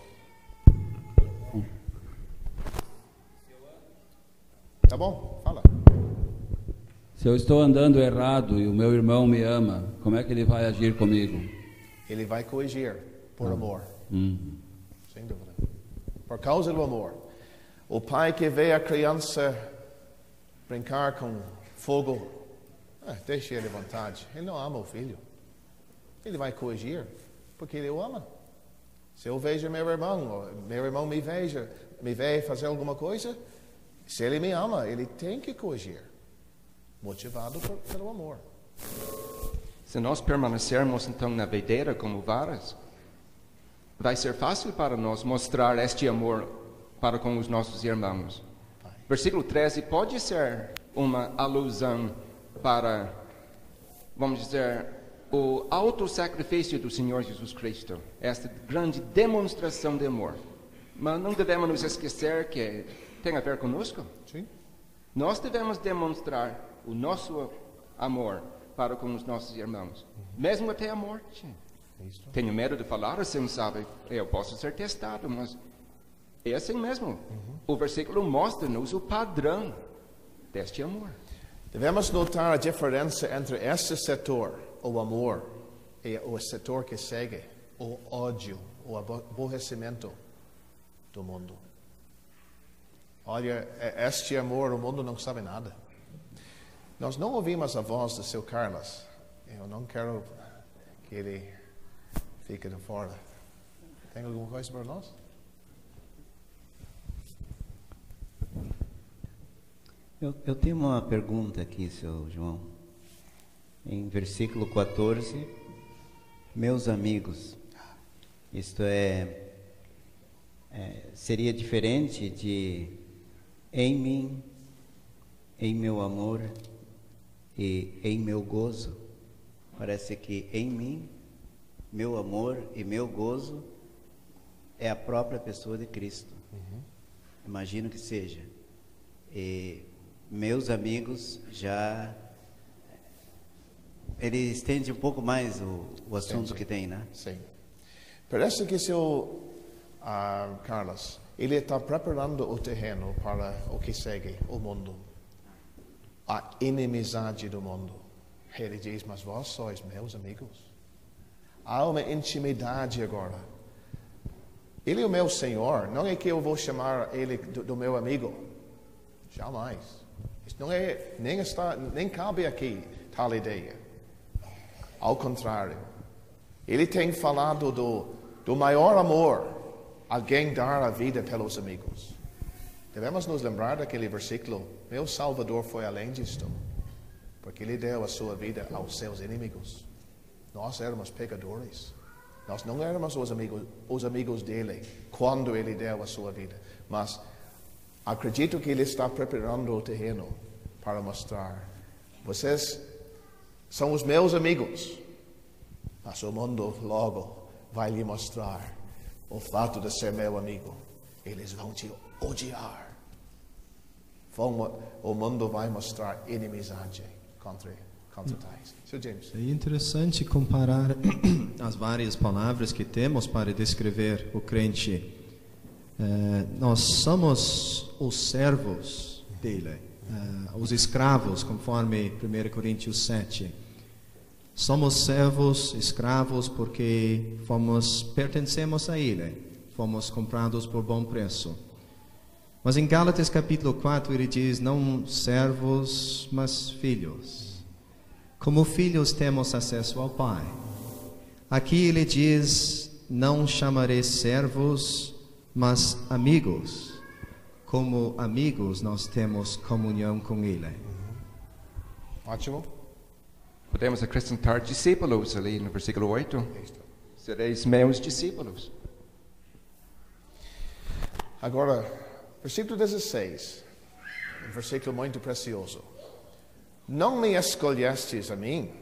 [SPEAKER 2] Tá bom? Fala.
[SPEAKER 11] Se eu estou andando errado e o meu irmão me ama, como é que ele vai agir comigo?
[SPEAKER 2] Ele vai corrigir por amor. Sim. sem dúvida. Por causa do amor. O pai que vê a criança brincar com fogo, deixa ele à vontade. Ele não ama o filho. Ele vai corrigir, porque ele o ama. Se eu vejo meu irmão me vê fazer alguma coisa, se ele me ama, ele tem que corrigir. Motivado pelo amor.
[SPEAKER 4] Se nós permanecermos então na videira como varas, vai ser fácil para nós mostrar este amor para com os nossos irmãos. Versículo 13 pode ser uma alusão para, vamos dizer, o autossacrifício do Senhor Jesus Cristo, esta grande demonstração de amor. Mas não devemos nos esquecer que tem a ver conosco.
[SPEAKER 2] Sim.
[SPEAKER 4] Nós devemos demonstrar o nosso amor para com os nossos irmãos, mesmo até a morte. Tenho medo de falar assim, sabe? Eu posso ser testado, mas é assim mesmo. O versículo mostra-nos o padrão deste amor.
[SPEAKER 2] Devemos notar a diferença entre este setor, o amor, e o setor que segue, o ódio, o aborrecimento do mundo. Olha, este amor, o mundo não sabe nada. Nós não ouvimos a voz do seu Carlos. Eu não quero que ele fique de fora. Tem alguma coisa para nós?
[SPEAKER 15] Eu tenho uma pergunta aqui, seu João. Em versículo 14, meus amigos, isto seria diferente de em mim, em meu amor e em meu gozo. Parece que em mim, meu amor e meu gozo é a própria pessoa de Cristo. Imagino que seja. E meus amigos já... Ele estende um pouco mais o assunto que tem, né?
[SPEAKER 2] Sim. Parece que seu Carlos, ele está preparando o terreno para o que segue, o mundo. A inimizade do mundo. Ele diz, mas vós sois meus amigos. Há uma intimidade agora. Ele é o meu Senhor. Não é que eu vou chamar ele do meu amigo. Jamais. Isso não é, nem cabe aqui tal ideia. Ao contrário. Ele tem falado do maior amor. Alguém dar a vida pelos amigos. Devemos nos lembrar daquele versículo. Meu Salvador foi além disto. Porque ele deu a sua vida aos seus inimigos. Nós éramos pecadores. Nós não éramos os amigos dele quando ele deu a sua vida. Mas acredito que ele está preparando o terreno para mostrar. Vocês são os meus amigos. Mas o mundo logo vai lhe mostrar o fato de ser meu amigo. Eles vão te odiar. O mundo vai mostrar inimizade contra tais. Sr. James.
[SPEAKER 6] É interessante comparar as várias palavras que temos para descrever o crente. Nós somos os servos dele, os escravos, conforme 1 Coríntios 7. Somos servos, escravos, porque pertencemos a ele, fomos comprados por bom preço. Mas em Gálatas capítulo 4 ele diz, não servos, mas filhos. Como filhos temos acesso ao Pai. Aqui ele diz, não chamarei servos, mas amigos. Como amigos nós temos comunhão com ele.
[SPEAKER 2] Ótimo.
[SPEAKER 4] Podemos acrescentar discípulos ali no versículo 8. Sereis meus discípulos.
[SPEAKER 2] Agora, versículo 16. Um versículo muito precioso. Não me escolhestes a mim,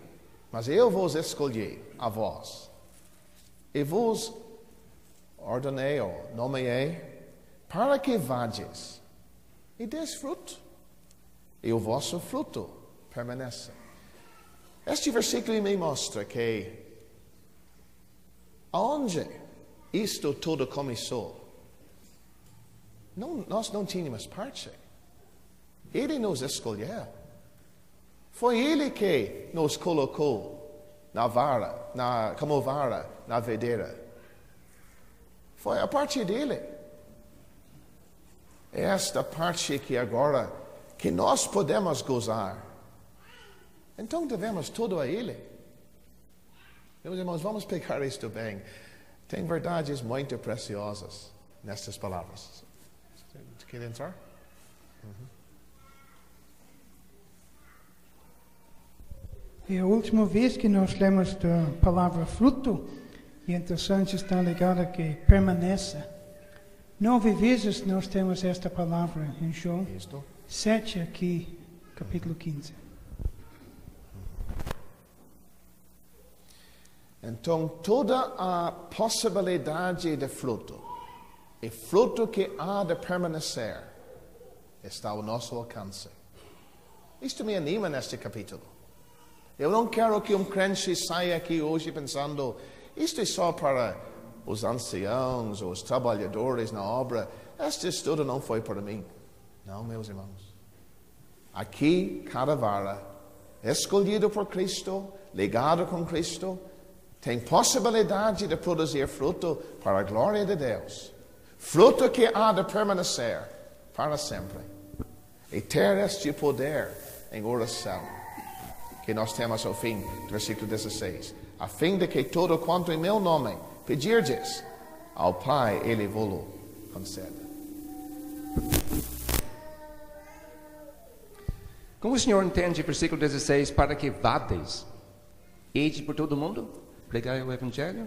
[SPEAKER 2] mas eu vos escolhi a vós. E vos ordenei ou nomeei para que vades e des fruto, e o vosso fruto permaneça. Este versículo me mostra que aonde isto tudo começou, nós não tínhamos parte. Ele nos escolheu. Foi ele que nos colocou como vara na videira. Foi a parte dele. É esta parte que agora, que nós podemos gozar. Então devemos tudo a ele. Meus irmãos, vamos pegar isto bem. Tem verdades muito preciosas nestas palavras. Você quer entrar?
[SPEAKER 3] E a última vez que nós lemos da palavra fruto, é interessante estar ligado que permaneça. 9 vezes nós temos esta palavra em João. 7 aqui, capítulo 15.
[SPEAKER 2] Então, toda a possibilidade de fruto, e fruto que há de permanecer, está ao nosso alcance. Isto me anima neste capítulo. Eu não quero que crente saia aqui hoje pensando, isto é só para os anciãos, os trabalhadores na obra. Este estudo não foi para mim. Não, meus irmãos. Aqui, cada vara, escolhido por Cristo, ligado com Cristo, tem possibilidade de produzir fruto para a glória de Deus. Fruto que há de permanecer para sempre. E ter este poder em oração, que nós temos ao fim do versículo 16. A fim de que todo quanto em meu nome pedirdes ao Pai, Ele vos conceda.
[SPEAKER 4] Como o Senhor entende, versículo 16, para que vades, ide por todo mundo, pregai o Evangelho?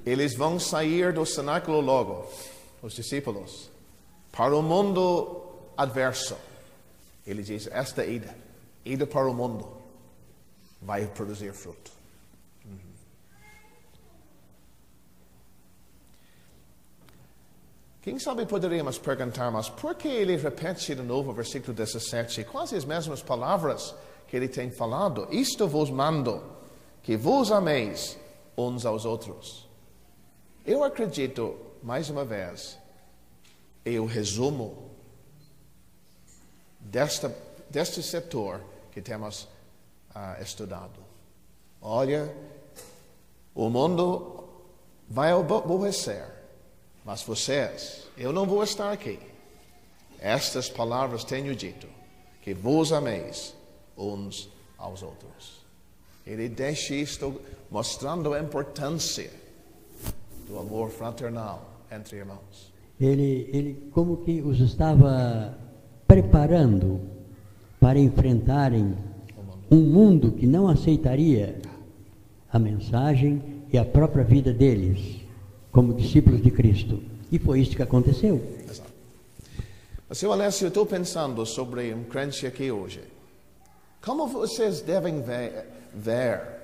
[SPEAKER 2] Eles vão sair do cenáculo logo, os discípulos, para o mundo adverso. Ele diz, esta ida para o mundo, vai produzir fruto. Quem sabe poderíamos perguntar, mas por que ele repete de novo o versículo 17? Quase as mesmas palavras que ele tem falado. Isto vos mando, que vos ameis uns aos outros. Eu acredito, mais uma vez, é o resumo deste setor que temos estudado. Olha, o mundo vai aborrecer, mas vocês, eu não vou estar aqui. Estas palavras tenho dito, que vos ameis uns aos outros. Ele deixa isto mostrando a importância do amor fraternal entre irmãos.
[SPEAKER 7] Ele como que os estava preparando para enfrentarem um mundo que não aceitaria a mensagem e a própria vida deles como discípulos de Cristo. E foi isso que aconteceu.
[SPEAKER 2] Exato. Mas, seu Alessio, eu estou pensando sobre crente aqui hoje. Como vocês devem ver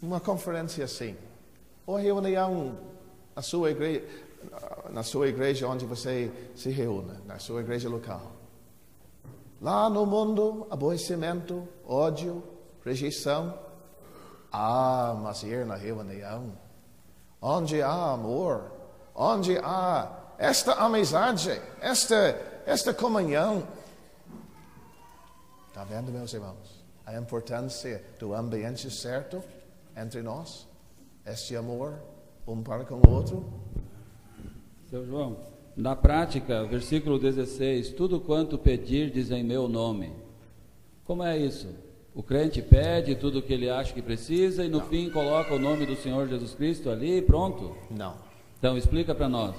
[SPEAKER 2] uma conferência assim? Ou reunião na sua igreja onde você se reúne, na sua igreja local. Lá no mundo, aborrecimento, ódio, rejeição. Mas ir na reunião, onde há amor, onde há esta amizade, esta comunhão. Está vendo, meus irmãos? A importância do ambiente certo entre nós, este amor um para com o outro.
[SPEAKER 11] Seu João, na prática, versículo 16, tudo quanto pedirdes em meu nome. Como é isso? O crente pede tudo o que ele acha que precisa e no fim coloca o nome do Senhor Jesus Cristo ali e pronto?
[SPEAKER 2] Não.
[SPEAKER 11] Então explica para nós.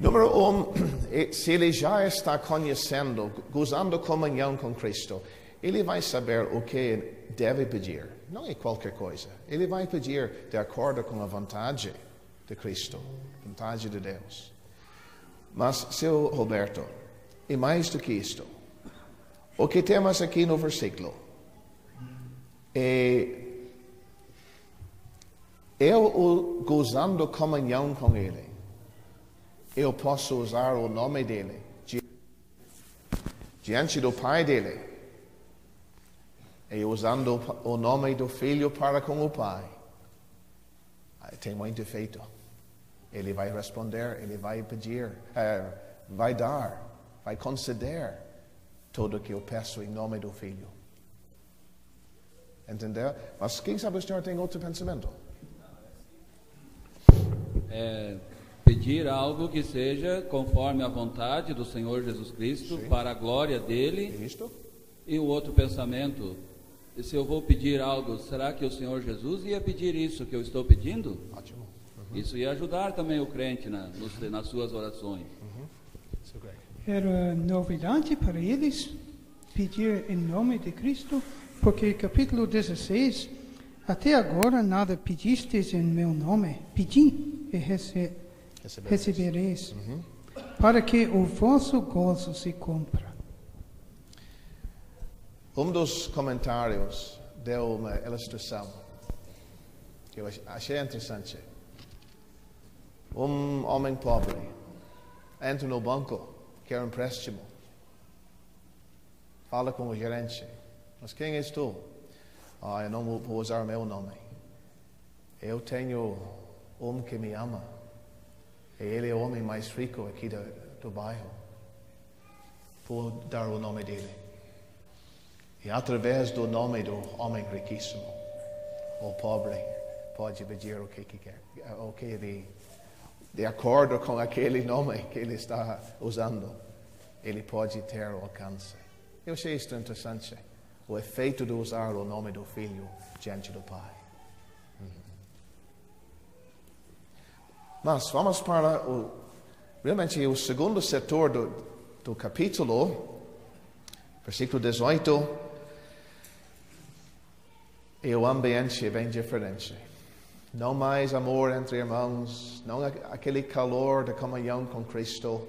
[SPEAKER 2] Número 1, se ele já está conhecendo, gozando comunhão com Cristo, ele vai saber o que deve pedir. Não é qualquer coisa. Ele vai pedir de acordo com a vontade de Cristo, a vontade de Deus. Mas, seu Roberto, e mais do que isto, o que temos aqui no versículo é eu gozando comunhão com Ele. Eu posso usar o nome dele diante do Pai dele, e usando o nome do Filho para com o Pai. Tem muito efeito. Ele vai responder, ele vai pedir, vai dar, vai conceder tudo o que eu peço em nome do Filho. Entendeu? Mas quem sabe o senhor tem outro pensamento?
[SPEAKER 11] pedir algo que seja conforme a vontade do Senhor Jesus Cristo, sim, para a glória dele. Isto. E o outro pensamento, se eu vou pedir algo, será que o Senhor Jesus ia pedir isso que eu estou pedindo?
[SPEAKER 2] Ótimo.
[SPEAKER 11] Isso ia ajudar também o crente nas suas orações.
[SPEAKER 3] Era novidade para eles pedir em nome de Cristo, porque capítulo 16, até agora nada pedistes em meu nome, pedi e recebereis, para que o vosso gozo se cumpra.
[SPEAKER 2] Dos comentários deu uma ilustração que eu achei interessante. Homem pobre entra no banco, quer um empréstimo, fala com o gerente, mas quem és tu? Eu não vou usar meu nome. Eu tenho que me ama, e ele é o homem mais rico aqui do bairro. Vou dar o nome dele. E através do nome do homem riquíssimo, o pobre pode pedir o que quer, o que ele, de acordo com aquele nome que ele está usando, ele pode ter o alcance. Eu achei isso interessante, o efeito de usar o nome do Filho diante do Pai. Mas vamos para realmente o segundo setor do capítulo, versículo 18. E o ambiente é bem diferente. Não mais amor entre irmãos, não aquele calor da comunhão com Cristo,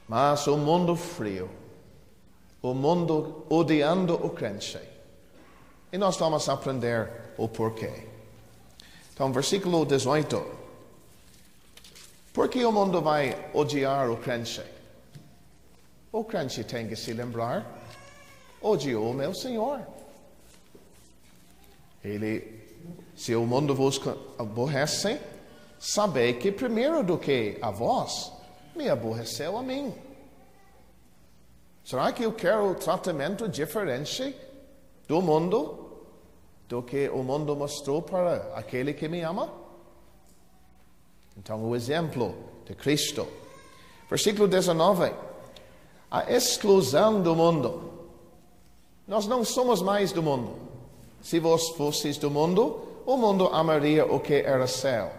[SPEAKER 2] mas o mundo frio, o mundo odiando o crente. E nós vamos aprender o porquê. Então, versículo 18. Por que o mundo vai odiar o crente? O crente tem que se lembrar, odiou o meu Senhor. Se o mundo vos aborrece, sabei que primeiro do que a vós, me aborreceu a mim. Será que eu quero tratamento diferente do mundo, do que o mundo mostrou para aquele que me ama? Então, o exemplo de Cristo. Versículo 19. A exclusão do mundo. Nós não somos mais do mundo. Se vós fosseis do mundo, o mundo amaria o que era seu.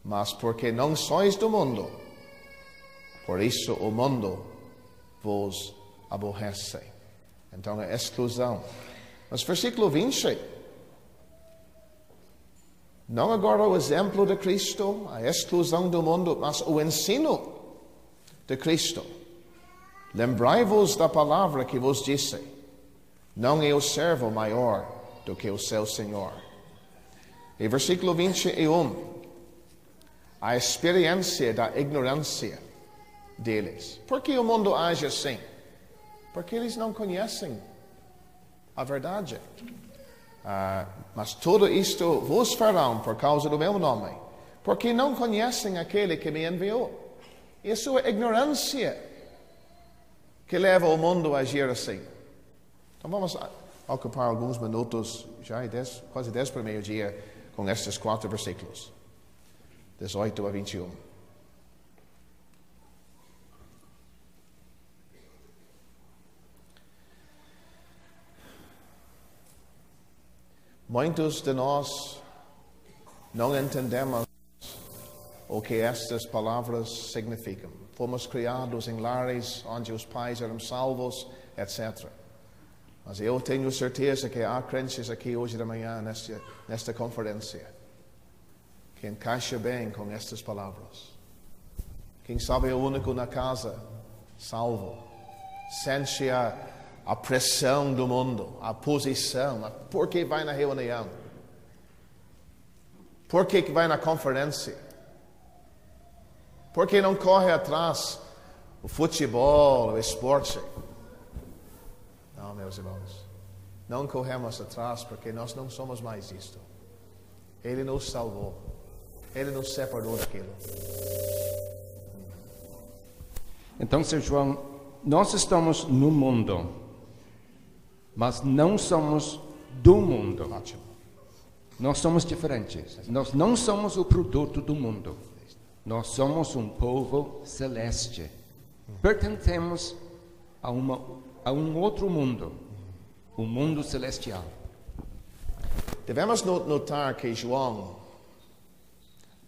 [SPEAKER 2] Mas porque não sois do mundo, por isso o mundo vos aborrece. Então, a exclusão. Mas versículo 20. Não agora o exemplo de Cristo, a exclusão do mundo, mas o ensino de Cristo. Lembrai-vos da palavra que vos disse: não é o servo maior do que o seu Senhor. E versículo 21, a experiência da ignorância deles. Por que o mundo age assim? Porque eles não conhecem a verdade. Mas tudo isto vos farão por causa do meu nome, porque não conhecem aquele que me enviou. E a sua ignorância que leva o mundo a agir assim. Então vamos ocupar alguns minutos, já quase 10 para meio-dia, com estes 4 versículos, 18 a 21. Muitos de nós não entendemos o que estas palavras significam. Fomos criados em lares onde os pais eram salvos, etc. Mas eu tenho certeza que há crentes aqui hoje de manhã nesta conferência que encaixa bem com estas palavras. Quem sabe é o único na casa salvo. Sente a pressão do mundo, a posição. Por que vai na reunião? Por que vai na conferência? Por que não corre atrás o futebol, o esporte? Não, meus irmãos, não corremos atrás porque nós não somos mais isto. Ele nos salvou. Ele nos separou daquilo.
[SPEAKER 4] Então, Sr. João, nós estamos no mundo, mas não somos do mundo.
[SPEAKER 2] Ótimo.
[SPEAKER 4] Nós somos diferentes. Nós não somos o produto do mundo. Nós somos um povo celeste. Pertencemos a um outro mundo, o mundo celestial.
[SPEAKER 2] Devemos notar que João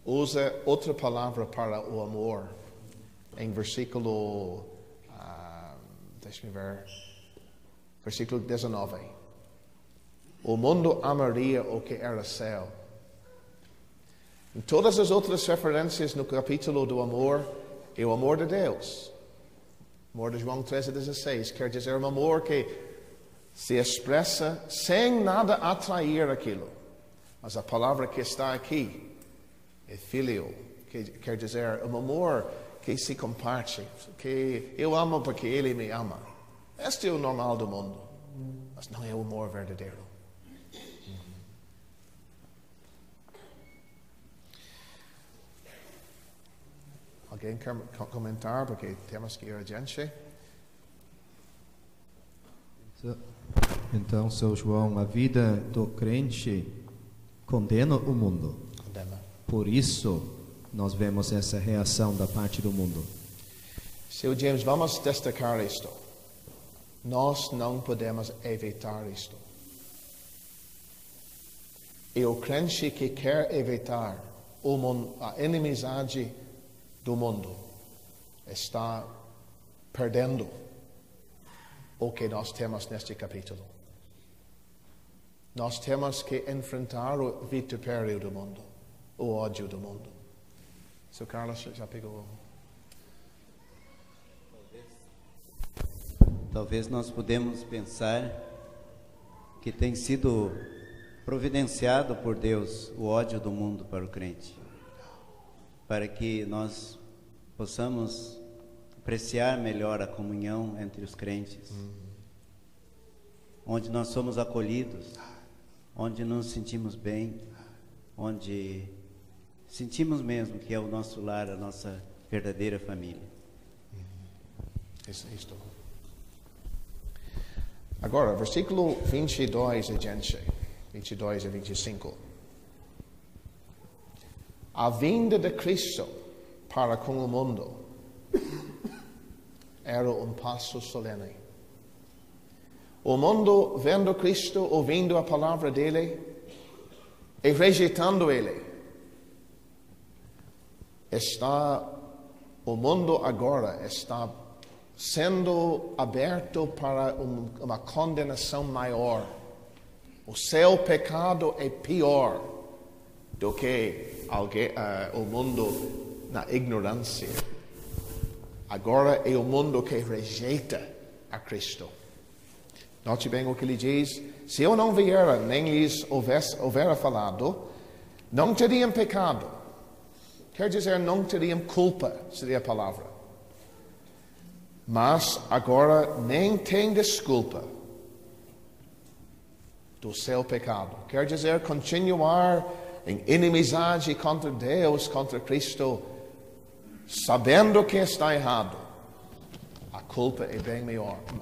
[SPEAKER 2] usa outra palavra para o amor em versículo, deixa-me ver, versículo 19. O mundo amaria o que era seu. Em todas as outras referências no capítulo do amor, é o amor de Deus. O amor de João 13,16 quer dizer um amor que se expressa sem nada atrair aquilo. Mas a palavra que está aqui é filho, que quer dizer um amor que se comparte, que eu amo porque ele me ama. Este é o normal do mundo, mas não é o amor verdadeiro. Alguém quer comentar, porque temos que ir adiante?
[SPEAKER 6] Então, seu João, a vida do crente condena o mundo.
[SPEAKER 2] Condena.
[SPEAKER 6] Por isso, nós vemos essa reação da parte do mundo.
[SPEAKER 2] Seu James, vamos destacar isto. Nós não podemos evitar isto. E o crente que quer evitar a inimizade do mundo está perdendo o que nós temos neste capítulo. Nós temos que enfrentar o vitupério do mundo, o ódio do mundo. Seu Carlos já pegou.
[SPEAKER 15] Talvez nós podemos pensar que tem sido providenciado por Deus o ódio do mundo para o crente, para que nós possamos apreciar melhor a comunhão entre os crentes, onde nós somos acolhidos, onde nos sentimos bem, onde sentimos mesmo que é o nosso lar, a nossa verdadeira família.
[SPEAKER 2] Isto. Agora, versículo 22 adiante, 22 e 25. A vinda de Cristo para com o mundo era um passo solene. O mundo, vendo Cristo, ouvindo a palavra dele e rejeitando ele, o mundo agora está sendo aberto para uma condenação maior. O seu pecado é pior do que o mundo na ignorância. Agora é o mundo que rejeita a Cristo. Note bem o que ele diz. Se eu não viera, nem lhes houvera falado, não teriam pecado. Quer dizer, não teriam culpa, seria a palavra. Mas agora nem tem desculpa do seu pecado. Quer dizer, continuar em inimizade contra Deus, contra Cristo, sabendo que está errado. A culpa é bem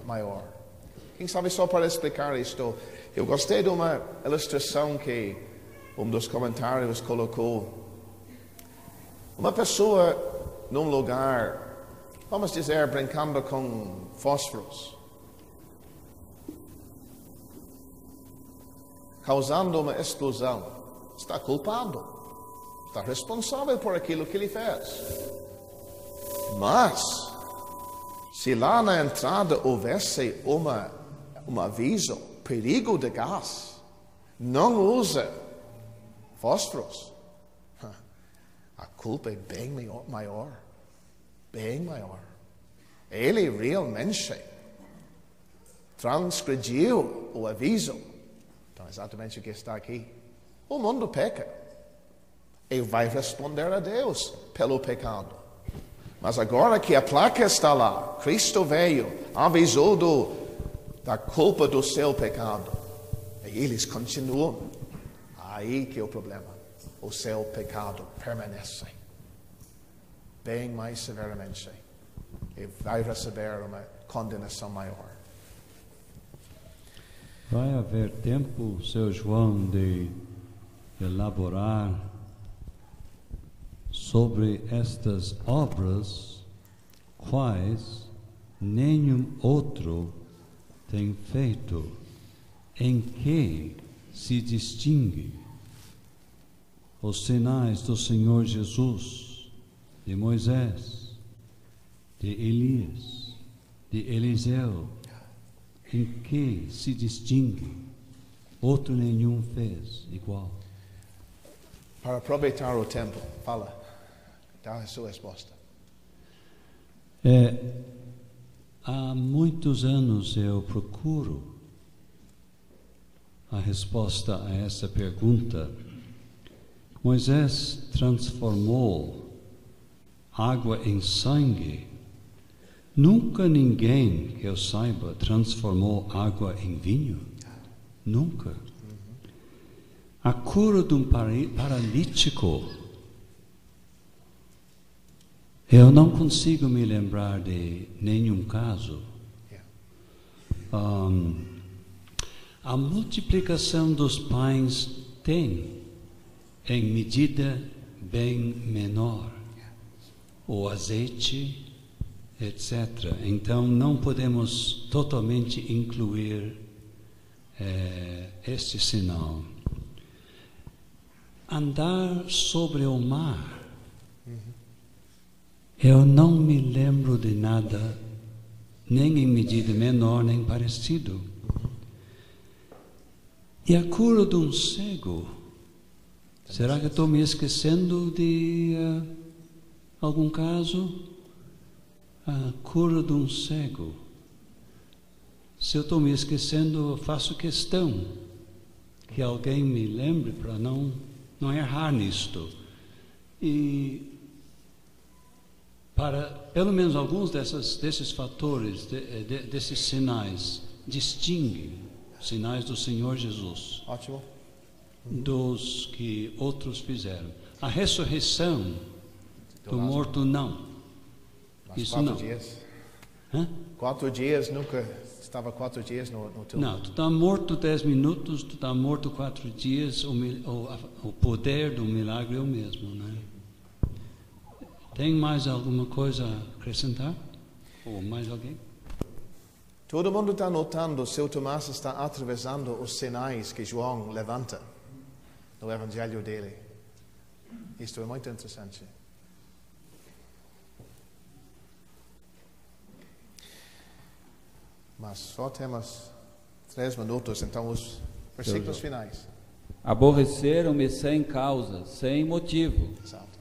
[SPEAKER 2] maior. Quem sabe, só para explicar isto, eu gostei de uma ilustração que um dos comentários colocou. Uma pessoa num lugar, vamos dizer, brincando com fósforos, causando uma explosão, está culpado, está responsável por aquilo que ele fez. Mas, se lá na entrada houvesse um aviso, perigo de gás, não usa fósforos, a culpa é bem maior. Bem maior. Ele realmente transgrediu o aviso. Então, exatamente o que está aqui. O mundo peca e vai responder a Deus pelo pecado. Mas agora que a placa está lá, Cristo veio, avisou da culpa do seu pecado, e eles continuam. Aí que é o problema. O seu pecado permanece bem mais severamente e vai receber uma condenação maior.
[SPEAKER 5] Vai haver tempo, seu João, de elaborar sobre estas obras, quais nenhum outro tem feito, em que se distingue os sinais do Senhor Jesus, de Moisés, de Elias, de Eliseu, em que se distingue, outro nenhum fez igual.
[SPEAKER 2] Para aproveitar o tempo, fala, dá a sua resposta.
[SPEAKER 5] Há muitos anos eu procuro a resposta a essa pergunta. Moisés transformou água em sangue. Nunca ninguém que eu saiba transformou água em vinho. Nunca. A cura de um paralítico, eu não consigo me lembrar de nenhum caso. A multiplicação dos pães tem, em medida bem menor, o azeite, etc. Então não podemos totalmente incluir este sinal. Andar sobre o mar, eu não me lembro de nada, nem em medida menor, nem parecido. E a cura de um cego, será que estou me esquecendo de algum caso? A cura de um cego. Se eu estou me esquecendo, eu faço questão que alguém me lembre para não errar nisto. E para pelo menos alguns desses fatores, desses sinais, distinguem sinais do Senhor Jesus.
[SPEAKER 2] Ótimo.
[SPEAKER 5] Dos que outros fizeram. A ressurreição do morto não.
[SPEAKER 2] Mas
[SPEAKER 5] isso
[SPEAKER 2] 4
[SPEAKER 5] não.
[SPEAKER 2] dias.
[SPEAKER 5] Hã?
[SPEAKER 2] 4 dias, nunca estava 4 dias no túmulo.
[SPEAKER 5] Não, tu está morto 10 minutos, tu está morto 4 dias, o poder do milagre é o mesmo, né? Tem mais alguma coisa a acrescentar? Ou mais alguém?
[SPEAKER 2] Todo mundo está notando, seu Tomás está atravessando os sinais que João levanta no evangelho dele. Isto é muito interessante. Mas só temos 3 minutos, então os versículos finais.
[SPEAKER 11] Aborreceram-me sem causa, sem motivo.
[SPEAKER 2] Exato.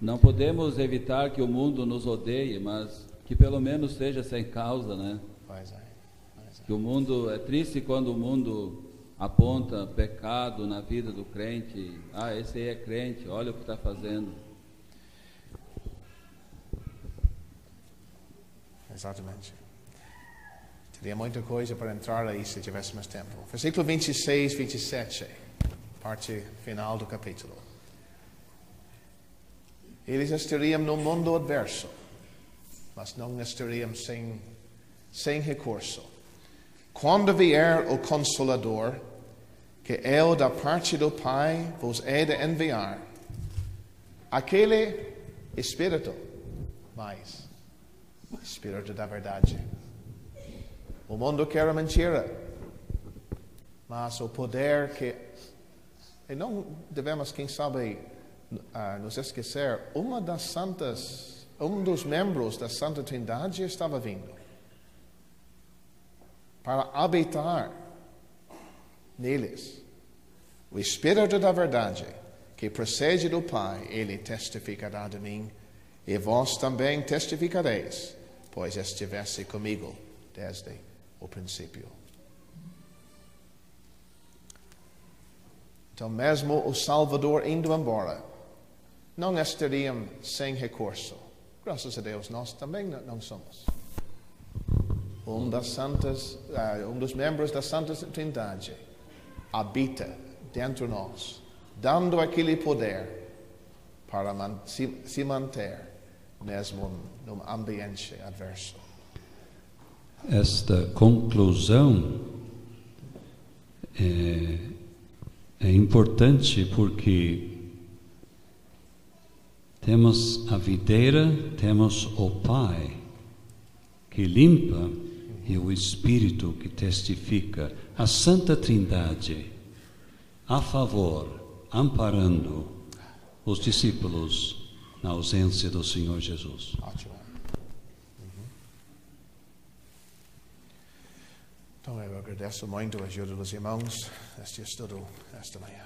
[SPEAKER 11] Não podemos evitar que o mundo nos odeie, mas que pelo menos seja sem causa, né?
[SPEAKER 2] Pois é.
[SPEAKER 11] Que o mundo é triste quando o mundo aponta pecado na vida do crente. Ah, esse aí é crente, olha o que está fazendo.
[SPEAKER 2] Exatamente. Teria muita coisa para entrar aí se tivéssemos tempo. Versículo 26, 27, parte final do capítulo. Eles estariam no mundo adverso, mas não estariam sem recurso. Quando vier o Consolador, que eu da parte do Pai vos hei de enviar, aquele Espírito, mais Espírito da verdade. O mundo quer a mentira, mas o poder que... E não devemos, quem sabe, nos esquecer, um dos membros da Santa Trindade estava vindo para habitar neles. O Espírito da verdade, que procede do Pai, ele testificará de mim, e vós também testificareis, pois estivesse comigo desde o princípio. Então, mesmo o Salvador indo embora, não estariam sem recurso. Graças a Deus, nós também não somos. Um dos membros da Santa Trindade habita dentro de nós, dando aquele poder para se manter mesmo num ambiente adverso.
[SPEAKER 5] Esta conclusão é importante porque Temos a videira, temos o Pai que limpa e o Espírito que testifica, a Santa Trindade a favor, amparando os discípulos na ausência do Senhor Jesus.
[SPEAKER 2] Ótimo. Então eu agradeço muito a ajuda dos irmãos neste estudo esta manhã.